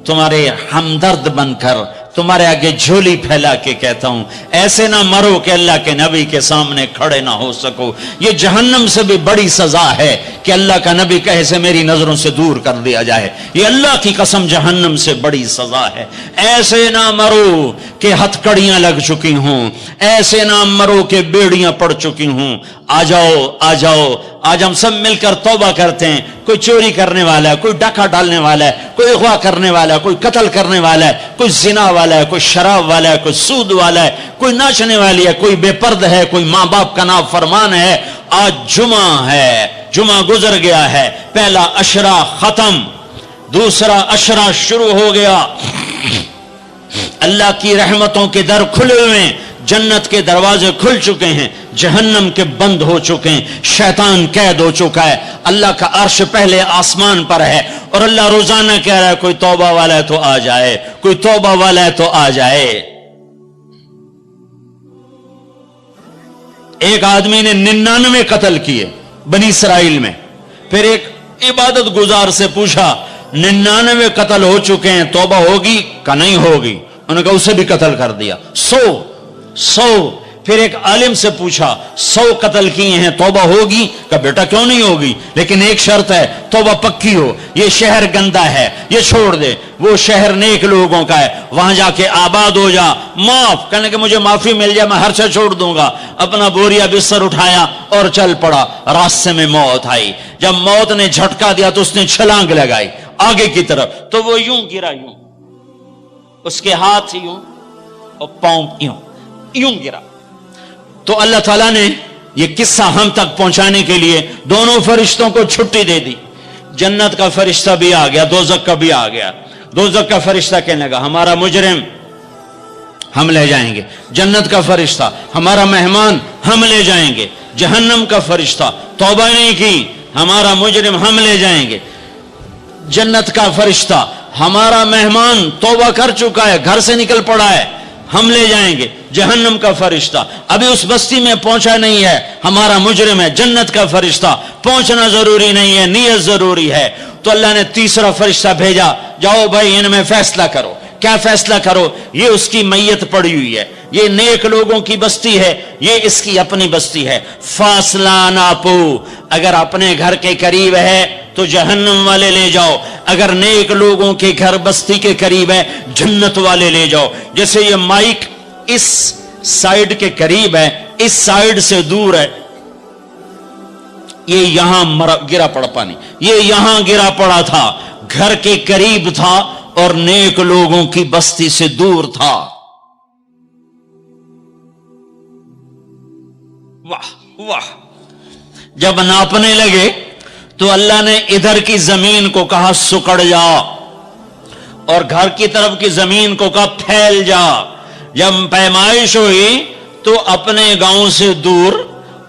تمہارے ہمدرد بن کر، تمہارے آگے جھولی پھیلا کے کہتا ہوں، ایسے نہ مرو کہ اللہ کے نبی کے سامنے کھڑے نہ ہو سکو۔ یہ جہنم سے بھی بڑی سزا ہے کہ اللہ کا نبی کہے سے میری نظروں سے دور کر دیا جائے۔ یہ اللہ کی قسم جہنم سے بڑی سزا ہے۔ ایسے نہ مرو کہ ہتھکڑیاں لگ چکی ہوں، ایسے نہ مرو کہ بیڑیاں پڑ چکی ہوں۔ آ جاؤ آ جاؤ، آج ہم سب مل کر توبہ کرتے ہیں۔ کوئی چوری کرنے والا ہے، کوئی ڈاکہ ڈالنے والا ہے، کوئی اغوا کرنے والا ہے، کوئی قتل کرنے والا ہے، کوئی زنا والا ہے، کوئی شراب والا ہے، کوئی سود والا ہے، کوئی ناچنے والی ہے، کوئی بے پرد ہے، کوئی ماں باپ کا نافرمان ہے۔ آج جمعہ ہے، جمعہ گزر گیا ہے، پہلا عشرہ ختم، دوسرا عشرہ شروع ہو گیا۔ اللہ کی رحمتوں کے در کھلے ہوئے ہیں، جنت کے دروازے کھل چکے ہیں، جہنم کے بند ہو چکے ہیں، شیطان قید ہو چکا ہے۔ اللہ کا عرش پہلے آسمان پر ہے، اور اللہ روزانہ کہہ رہا ہے کوئی توبہ والا ہے تو آ جائے، کوئی توبہ والا ہے تو آ جائے۔ ایک آدمی نے 99 قتل کیے بنی اسرائیل میں، پھر ایک عبادت گزار سے پوچھا 99 قتل ہو چکے ہیں، توبہ ہوگی کہ نہیں ہوگی؟ انہوں نے کہا اسے بھی قتل کر دیا۔ 100 پھر پھر ایک عالم سے پوچھا 100 قتل کیے ہیں توبہ ہوگی؟ کہ بیٹا کیوں نہیں ہوگی، لیکن ایک شرط ہے توبہ پکی ہو، یہ شہر گندا ہے یہ چھوڑ دے، وہ شہر نیک لوگوں کا ہے وہاں جا کے آباد ہو جا، معاف کہنے کہ مجھے معافی مل جائے میں ہر شے چھوڑ دوں گا، اپنا بوریا بستر اٹھایا اور چل پڑا، راستے میں موت آئی، جب موت نے جھٹکا دیا تو اس نے چھلانگ لگائی آگے کی طرف، تو وہ یوں گرا، یوں اس کے ہاتھ یوں اور پاؤں یوں گرا۔ تو اللہ تعالیٰ نے یہ قصہ ہم تک پہنچانے کے لیے دونوں فرشتوں کو چھٹی دے دی، جنت کا فرشتہ بھی آ گیا، دوزخ کا بھی آ گیا۔ دوزخ کا فرشتہ کہنے لگا ہمارا مجرم ہم لے جائیں گے، جنت کا فرشتہ ہمارا مہمان ہم لے جائیں گے، جہنم کا فرشتہ توبہ نہیں کی ہمارا مجرم ہم لے جائیں گے، جنت کا فرشتہ ہمارا مہمان توبہ کر چکا ہے گھر سے نکل پڑا ہے ہم لے جائیں گے، جہنم کا فرشتہ ابھی اس بستی میں پہنچا نہیں ہے ہمارا مجرم ہے، جنت کا فرشتہ پہنچنا ضروری نہیں ہے نیت ضروری ہے۔ تو اللہ نے تیسرا فرشتہ بھیجا، جاؤ بھائی ان میں فیصلہ کرو۔ کیا فیصلہ کرو؟ یہ اس کی میت پڑی ہوئی ہے، یہ نیک لوگوں کی بستی ہے، یہ اس کی اپنی بستی ہے، فاصلہ ناپو، اگر اپنے گھر کے قریب ہے تو جہنم والے لے جاؤ، اگر نیک لوگوں کے گھر بستی کے قریب ہے جنت والے لے جاؤ۔ جیسے یہ مائک اس سائیڈ کے قریب ہے، اس سائیڈ سے دور ہے، یہ یہاں گرا پڑا پانی، یہ یہاں گرا پڑا تھا، گھر کے قریب تھا اور نیک لوگوں کی بستی سے دور تھا۔ واہ واہ، جب ناپنے لگے تو اللہ نے ادھر کی زمین کو کہا سکڑ جا، اور گھر کی طرف کی زمین کو کہا پھیل جا۔ جب پیمائش ہوئی تو اپنے گاؤں سے دور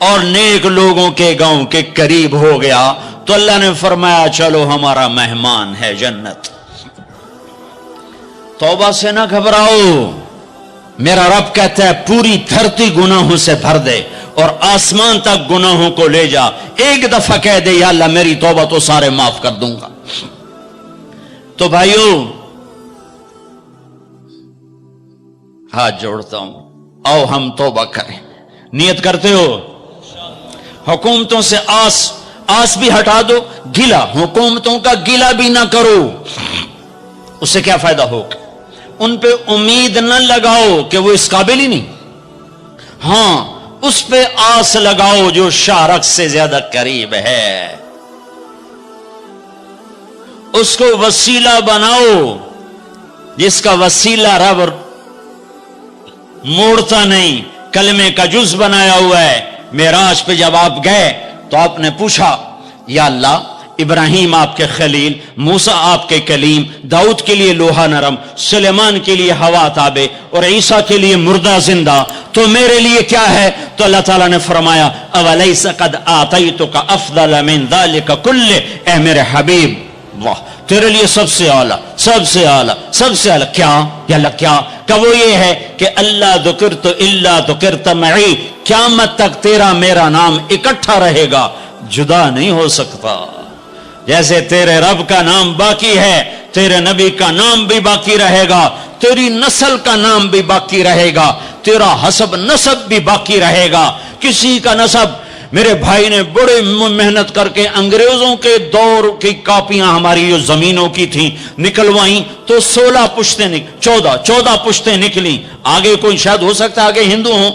اور نیک لوگوں کے گاؤں کے قریب ہو گیا، تو اللہ نے فرمایا چلو ہمارا مہمان ہے جنت۔ توبہ سے نہ گھبراؤ، میرا رب کہتا ہے پوری دھرتی گناہوں سے بھر دے اور آسمان تک گناہوں کو لے جا، ایک دفعہ کہہ دے یا اللہ میری توبہ تو سارے معاف کر دوں گا۔ تو بھائیو ہاتھ جوڑتا ہوں، آؤ ہم توبہ کریں، نیت کرتے ہو؟ حکومتوں سے آس بھی ہٹا دو، گلا حکومتوں کا گلا بھی نہ کرو، اس سے کیا فائدہ ہوگا؟ ان پہ امید نہ لگاؤ کہ وہ اس قابل ہی نہیں، ہاں اس پہ آس لگاؤ جو شارک سے زیادہ قریب ہے، اس کو وسیلہ بناؤ جس کا وسیلہ رب موڑتا نہیں، کلمے کا جز بنایا ہوا ہے۔ معراج پہ جب آپ گئے تو آپ نے پوچھا یا اللہ ابراہیم آپ کے خلیل، موسیٰ آپ کے کلیم، داؤد کے لیے لوہا نرم، سلیمان کے لیے ہوا تابع اور عیسیٰ کے لیے مردہ زندہ، تو میرے لیے کیا ہے؟ تو اللہ تعالیٰ نے فرمایا اولیس قد آتیتک افضل من ذلک کلہ، اے میرے حبیب واہ تیرے لیے سب سے اعلیٰ سب سے اعلیٰ سب سے اعلیٰ کیا؟ یا اللہ کیا؟ کہ وہ یہ ہے کہ اللہ ذکرت الا ذکرت معی، قیامت تک تیرا میرا نام اکٹھا رہے گا، جدا نہیں ہو سکتا۔ جیسے تیرے رب کا نام باقی ہے تیرے نبی کا نام بھی باقی رہے گا، تیری نسل کا نام بھی باقی رہے گا، تیرا حسب نسب بھی باقی رہے گا۔ کسی کا نسب، میرے بھائی نے بڑے محنت کر کے انگریزوں کے دور کی کاپیاں ہماری جو زمینوں کی تھیں نکلوائیں تو 16 پشتیں 14 پشتیں نکلی، آگے کوئی شاید ہو سکتا ہے آگے ہندو ہوں،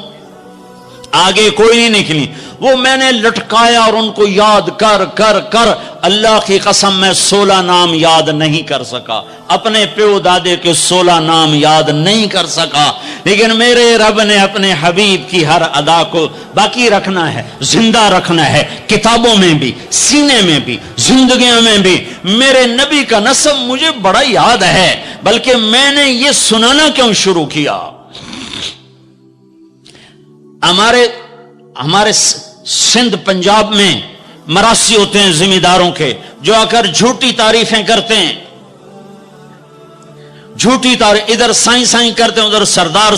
آگے کوئی نہیں نکلی، وہ میں نے لٹکایا اور ان کو یاد کر کر کر اللہ کی قسم میں 16 نام یاد نہیں کر سکا، اپنے پیو دادے کے 16 نام یاد نہیں کر سکا، لیکن میرے رب نے اپنے حبیب کی ہر ادا کو باقی رکھنا ہے، زندہ رکھنا ہے، کتابوں میں بھی، سینے میں بھی، زندگیوں میں بھی۔ میرے نبی کا نسب مجھے بڑا یاد ہے، بلکہ میں نے یہ سنانا کیوں شروع کیا؟ ہمارے سندھ پنجاب میں مراسی ہوتے ہیں ذمہ داروں کے، جو آ کر جھوٹی تعریفیں کرتے ہیں، جھوٹی تعریف، ادھر سائیں سائیں کرتے ہیں، ادھر سردار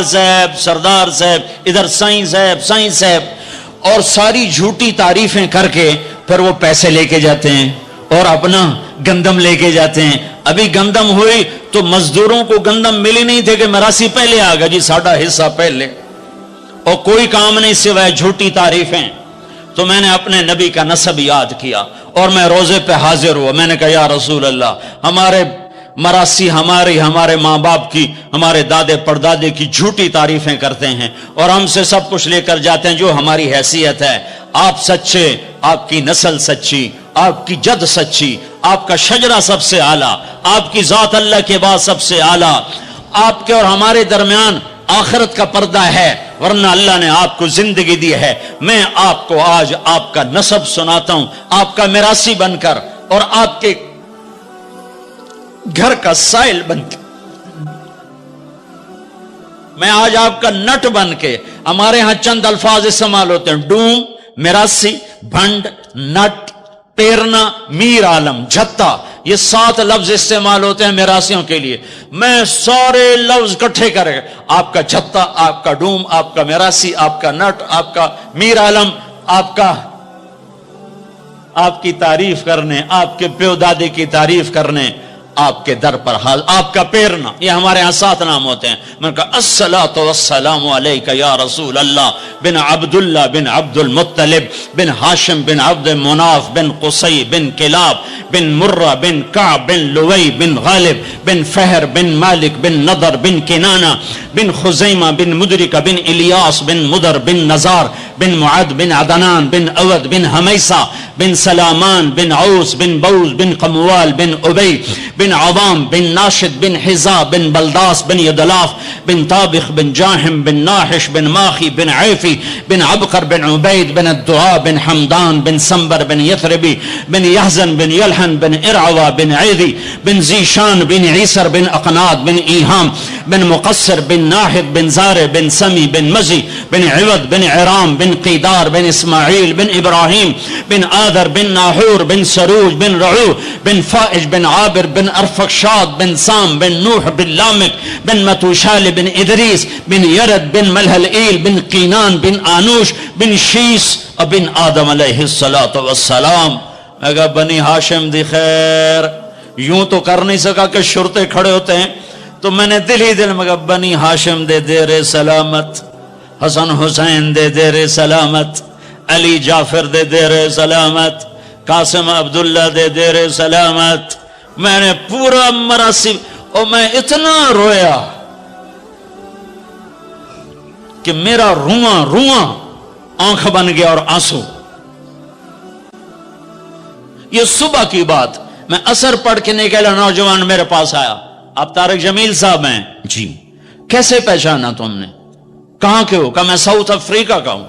صاحب، ادھر سائیں صاحب، اور ساری جھوٹی تعریفیں کر کے پھر وہ پیسے لے کے جاتے ہیں اور اپنا گندم لے کے جاتے ہیں۔ ابھی گندم ہوئی تو مزدوروں کو گندم ملی نہیں تھے کہ مراسی پہلے آ گیا جی ساڈا حصہ پہلے، اور کوئی کام نہیں سوائے جھوٹی تعریفیں. تو میں نے اپنے نبی کا نسب یاد کیا اور میں روزے پہ حاضر ہوا. میں نے کہا یا رسول اللہ، ہمارے مراسی ہمارے ماں باپ کی، ہمارے دادے پردادے کی جھوٹی تعریفیں کرتے ہیں اور ہم سے سب کچھ لے کر جاتے ہیں جو ہماری حیثیت ہے. آپ سچے، آپ کی نسل سچی، آپ کی جد سچی، آپ کا شجرہ سب سے اعلیٰ، آپ کی ذات اللہ کے بعد سب سے اعلیٰ. آپ کے اور ہمارے درمیان آخرت کا پردہ ہے، ورنہ اللہ نے آپ کو زندگی دی ہے. میں آپ کو آج آپ کا نسب سناتا ہوں، آپ کا میراثی بن کر اور آپ کے گھر کا سائل بن کے. میں آج آپ کا نٹ بن کے. ہمارے ہاں چند الفاظ استعمال ہوتے ہیں: ڈوم، میراثی، بھنڈ، نٹ، پیرنا، میر عالم، جھتا. یہ 7 لفظ استعمال ہوتے ہیں میراثیوں کے لیے. میں سارے لفظ اکٹھے کر کے آپ کا جھتا، آپ کا ڈوم، آپ کا میراثی، آپ کا نٹ، آپ کا میر عالم، آپ کی تعریف کرنے، آپ کے پیو دادے کی تعریف کرنے آپ کے در پر حاضر. آپ کا پیرنا، یہ ہمارے ہاں 7 نام ہوتے ہیں. میں نے کہا الصلاۃ والسلام علیک یا رسول اللہ بن عبداللہ بن عبد المطلب بن ہاشم بن عبد مناف بن قصی بن کلاب بن مرہ بن کعب بن لوی بن غالب بن فہر بن مالک بن نضر بن کنانہ بن خزیمہ بن مدرکہ بن الیاس بن مدر بن نزار بن معد بن عدنان بن اود بن حمیسہ بن سلامان بن عوس بن بوز بن قموال بن ابی بن عوام بن ناشد بن حزا بن بلداس بن یدلاف بن طابخ بن جاہم بن ناحش بن ماخی بن عیفی بن عبقر بن عبید بن الدعاء بن حمدان بن سنبر بن یثربی بن یحزن بن یلحن بن ارعوا بن عیدی بن زیشان بن عیسر بن اقناد بن ایہام بن مقصر بن ناحد بن زار بن سمی بن مزی بن عوض بن عرام بن قیدار بن اسماعیل بن ابراہیم بن آدر بن ناحور بن سروج بن رعو بن فائج بن عابر بن ارفقشاد بن سام بن نوح بن لامک بن متوشال بن ادریس بن یرد بن ملحلئیل بن قینان بن آنوش بن شیس بن آدم علیہ السلام. میں کہا بنی ہاشم دی خیر. یوں تو کر نہیں سکا کہ شرطے کھڑے ہوتے ہیں، تو میں نے دل ہی دل میں کہا بنی ہاشم دے دیر سلامت، حسن حسین دے دیر سلامت، علی جعفر دے دیر سلامت، قاسم عبداللہ دے دیر سلامت. میں نے پورا مراسم، اور میں اتنا رویا کہ میرا رواں آنکھ بن گیا اور آنسو. یہ صبح کی بات. میں عصر پڑھ کے نکلا، نوجوان میرے پاس آیا. آپ طارق جمیل صاحب ہیں؟ جی. کیسے پہچانا تم نے؟ کہاں کے ہو؟ کہا میں ساؤتھ افریقہ کا ہوں.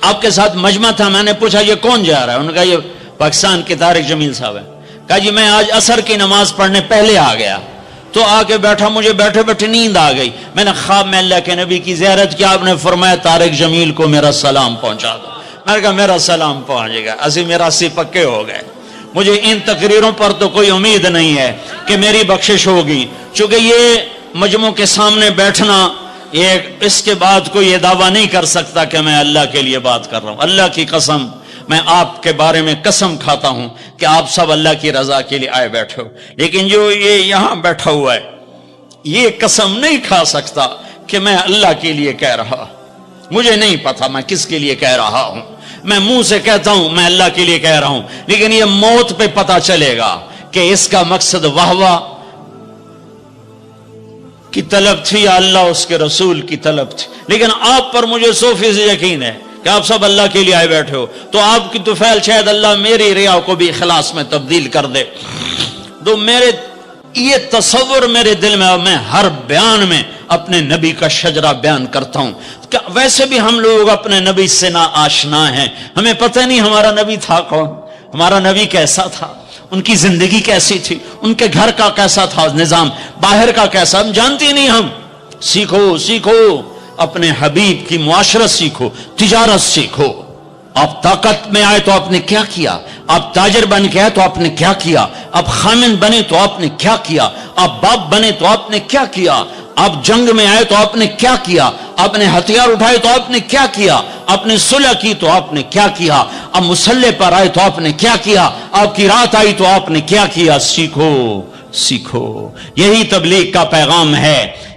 آپ کے ساتھ مجمع تھا. میں نے پوچھا یہ کون جا رہا ہے؟ انہوں نے کہا یہ پاکستان کے طارق جمیل صاحب ہیں. کہا جی میں آج عصر کی نماز پڑھنے پہلے آ گیا، تو آ کے بیٹھا، مجھے بیٹھے بیٹھے نیند آ گئی. میں نے خواب میں اللہ کے نبی کی زیارت کیا. آپ نے فرمایا طارق جمیل کو میرا سلام پہنچا دو. میں نے کہا میرا سلام پہنچے گا. اسی میراثی پکے ہو گئے. مجھے ان تقریروں پر تو کوئی امید نہیں ہے کہ میری بخشش ہوگی، چونکہ یہ مجموع کے سامنے بیٹھنا، اس کے بعد کوئی یہ دعویٰ نہیں کر سکتا کہ میں اللہ کے لیے بات کر رہا ہوں. اللہ کی قسم، میں آپ کے بارے میں قسم کھاتا ہوں کہ آپ سب اللہ کی رضا کے لیے آئے بیٹھے ہو. لیکن جو یہ یہاں بیٹھا ہوا ہے، یہ قسم نہیں کھا سکتا کہ میں اللہ کے لیے کہہ رہا. مجھے نہیں پتا میں کس کے لیے کہہ رہا ہوں. میں منہ سے کہتا ہوں میں اللہ کے لیے کہہ رہا ہوں، لیکن یہ موت پہ پتا چلے گا کہ اس کا مقصد واہ کی طلب تھی یا اللہ اس کے رسول کی طلب تھی. لیکن آپ پر مجھے 100% یقین ہے کہ آپ سب اللہ کے لیے آئے بیٹھے ہو. تو آپ کی طفیل شاید اللہ میری ریا کو بھی اخلاص میں تبدیل کر دے. تو میرے یہ تصور میرے دل میں، میں ہر بیان میں اپنے نبی کا شجرہ بیان کرتا ہوں. ویسے بھی ہم لوگ اپنے نبی سے نا آشنا ہیں. ہمیں پتہ نہیں ہمارا نبی تھا کون، ہمارا نبی کیسا تھا، ان کی زندگی کیسی تھی، ان کے گھر کا کیسا تھا نظام، باہر کا کیسا، ہم جانتے نہیں. ہم سیکھو اپنے حبیب کی معاشرت سیکھو، تجارت سیکھو. آپ طاقت میں آئے تو آپ نے کیا کیا، آپ تاجر بن کے آئے تو آپ نے کیا کیا، آپ خامن بنے تو آپ نے کیا کیا، آپ باپ بنے تو آپ نے کیا کیا، آپ جنگ میں آئے تو آپ نے کیا کیا، آپ نے ہتھیار اٹھائے تو آپ نے کیا کیا، آپ نے صلح کی تو آپ نے کیا کیا، آپ مسلح پر آئے تو آپ نے کیا کیا، آپ کی رات آئی تو آپ نے کیا کیا. سیکھو. یہی تبلیغ کا پیغام ہے.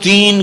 3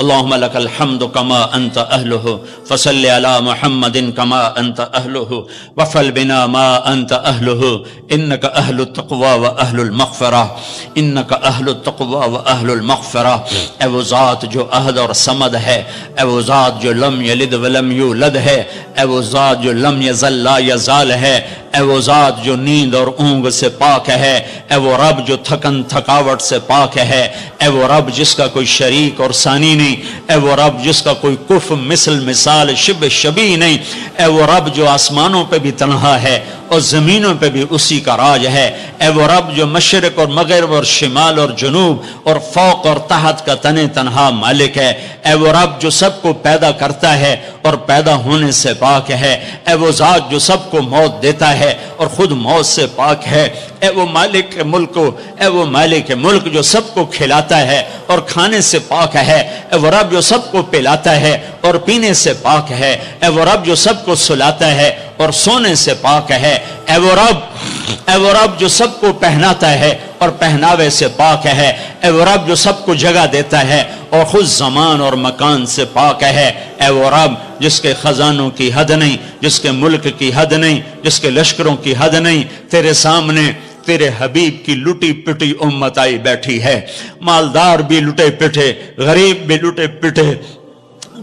اللهم لك الحمد كما أنت أهله فصل على محمد كما أنت أهله وفعل بنا ما أنت أهله إنك أهل التقوى وأهل المغفرة إنك أهل التقوى وأهل المغفرة اے وہ ذات جو احد اور صمد ہے، اے وہ ذات جو لم یلد ولم یولد ہے، اے وہ ذات جو لم یزل لا یزال ہے، اے وہ ذات جو نیند اور اونگ سے پاک ہے، اے وہ رب جو تھکن تھکاوٹ سے پاک ہے، اے وہ رب جس کا کوئی شریک اور ثانی نہیں، اے وہ رب جس کا کوئی کف مثل مثال شبہ شبیہ نہیں، اے وہ رب جو آسمانوں پہ بھی تنہا ہے اور زمینوں پہ بھی اسی کا راج ہے، اے وہ رب جو مشرق اور مغرب اور شمال اور جنوب اور فوق اور تحت کا تن تنہا مالک ہے، اے وہ رب جو سب کو پیدا کرتا ہے اور پیدا ہونے سے پاک ہے، اے وہ ذات جو سب کو موت دیتا ہے اور خود موت سے پاک ہے، اے وہ مالک ملک، اے وہ مالک ملک جو سب کو کھلاتا ہے اور کھانے سے پاک ہے، اے وہ رب جو سب کو پلاتا ہے اور پینے سے پاک ہے، اے وہ رب جو سب کو سلاتا ہے اور سونے سے پاک ہے، اے وہ رب جو سب کو پہناتا ہے اور پہناوے سے پاک ہے، اے وہ رب جو سب کو جگہ دیتا ہے اور خود زمان اور مکان سے پاک ہے، اے وہ رب جس کے خزانوں کی حد نہیں، جس کے ملک کی حد نہیں، جس کے لشکروں کی حد نہیں، تیرے سامنے تیرے حبیب کی لٹی پٹی امت آئی بیٹھی ہے، مالدار بھی لٹے پٹے، غریب بھی لٹے پٹے،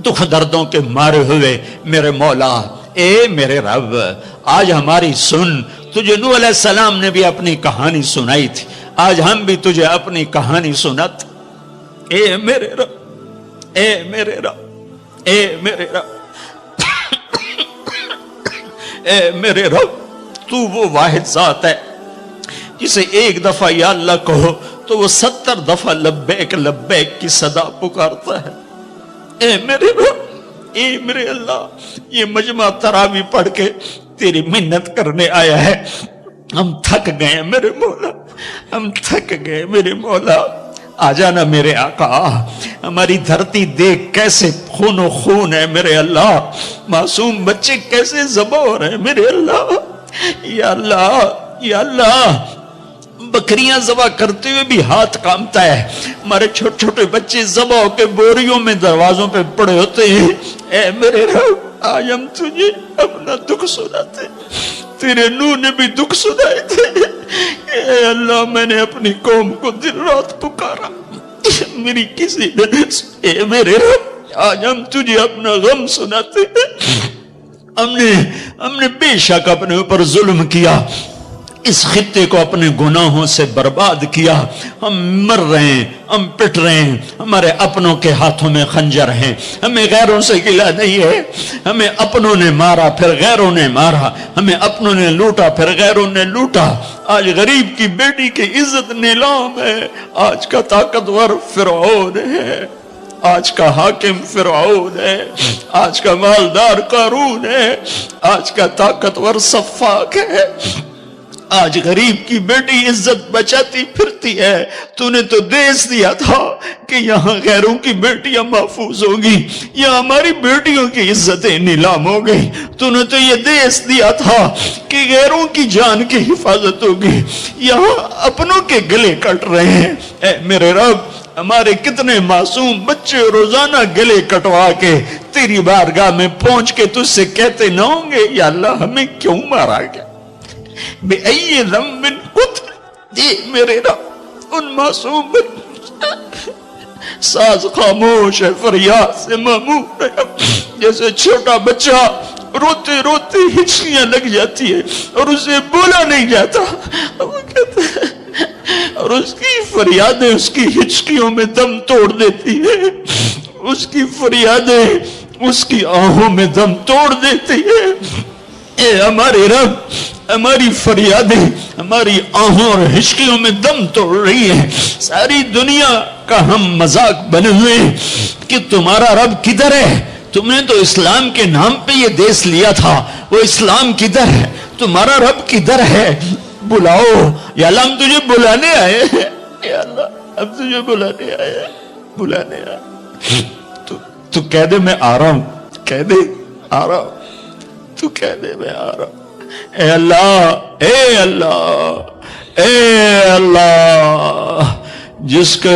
دکھ دردوں کے مارے ہوئے میرے مولا، اے میرے رب آج ہماری سن، تجھے نوح علیہ السلام نے بھی اپنی کہانی سنائی تھی، آج ہم بھی تجھے اپنی کہانی سنت، اے میرے رب، اے میرے رب، اے میرے رب، اے میرے رب، تو وہ واحد ذات ہے جسے ایک دفعہ یا اللہ کہو تو وہ 70 دفعہ لبیک لبیک کی صدا پکارتا ہے، اے میرے رب، اے میرے اللہ، یہ مجمع تراویح پڑھ کے تیری منت کرنے آیا ہے، ہم تھک گئے میرے مولا، ہم تھک گئے میرے مولا، آ جانا میرے آقا، ہماری دھرتی دیکھ کیسے خون و خون ہے میرے اللہ، معصوم بچے کیسے ذبح ہو رہے ہیں میرے اللہ، یا اللہ، یا اللہ، بکریاں ذبح کرتے ہوئے بھی ہاتھ کامتا ہے، ہمارے چھوٹے چھوٹے بچے ذبح ہو کے بوریوں میں دروازوں پہ پڑے ہوتے ہیں، اے میرے رب آج ہم تجھے اپنا دکھ سناتے، تیرے نوح نے بھی دکھ سنائے تھے، اے اللہ میں نے اپنی قوم کو دن رات پکارا، میری کسی نے، اے میرے رب آج ہم تجھے اپنا غم سناتے ہیں، ہم نے بے شک اپنے اوپر ظلم کیا، اس خطے کو اپنے گناہوں سے برباد کیا، ہم مر رہے ہیں، ہم پٹ رہے ہیں، ہمارے اپنوں کے ہاتھوں میں خنجر ہیں، ہمیں غیروں سے گلہ نہیں ہے، ہمیں اپنوں نے مارا پھر غیروں نے مارا، ہمیں اپنوں نے لوٹا پھر غیروں نے لوٹا، آج غریب کی بیٹی کی عزت نیلام ہے، آج کا طاقتور فرعون ہے، آج کا حاکم فرعون ہے، آج کا مالدار قارون ہے، آج کا طاقتور صفاق ہے، آج غریب کی بیٹی عزت بچاتی پھرتی ہے، تو نے تو دیس دیا تھا کہ یہاں غیروں کی بیٹیاں محفوظ ہوگی، یہاں ہماری بیٹیوں کی عزتیں نیلام ہو گئی، تو نے تو یہ دیس دیا تھا کہ غیروں کی جان کی حفاظت ہوگی، یہاں اپنوں کے گلے کٹ رہے ہیں، اے میرے رب ہمارے کتنے معصوم بچے روزانہ گلے کٹوا کے تیری بارگاہ میں پہنچ کے تجھ سے کہتے نہ ہوں گے یا اللہ ہمیں کیوں مارا گیا، بے ای ذنب قتل، اے میرے رب ان معصوم ساز خاموش ہے، فریاد سے معمور ہے، جیسے چھوٹا بچہ روتے روتے ہچکیاں لگ جاتی ہے اور اسے بولا نہیں جاتا، وہ کہتے ہیں اور اس کی فریادیں اس کی ہچکیوں میں دم توڑ دیتی ہے، اس کی فریادیں اس کی آہوں میں دم توڑ دیتی ہے، اے ہمارے رب ہماری فریادیں ہماری آہوں اور ہچکیوں میں دم توڑ رہی ہیں، ساری دنیا کا ہم مذاق بنے ہوئے کہ تمہارا رب کدھر ہے، تم نے تو اسلام کے نام پہ یہ دیس لیا تھا، وہ اسلام کدھر ہے، تمہارا رب کدھر ہے، بلاؤ یا اللہ ہم تجھے بلانے آئے ہیں، یا اللہ ہم تجھے بلانے آئے ہیں، بلانے آئے، تو کہہ دے میں آ رہا ہوں، کہہ دے آ رہا ہوں، تو کہہ دے میں آ رہا ہوں، اے اللہ، اے اللہ، اے اللہ، جس کے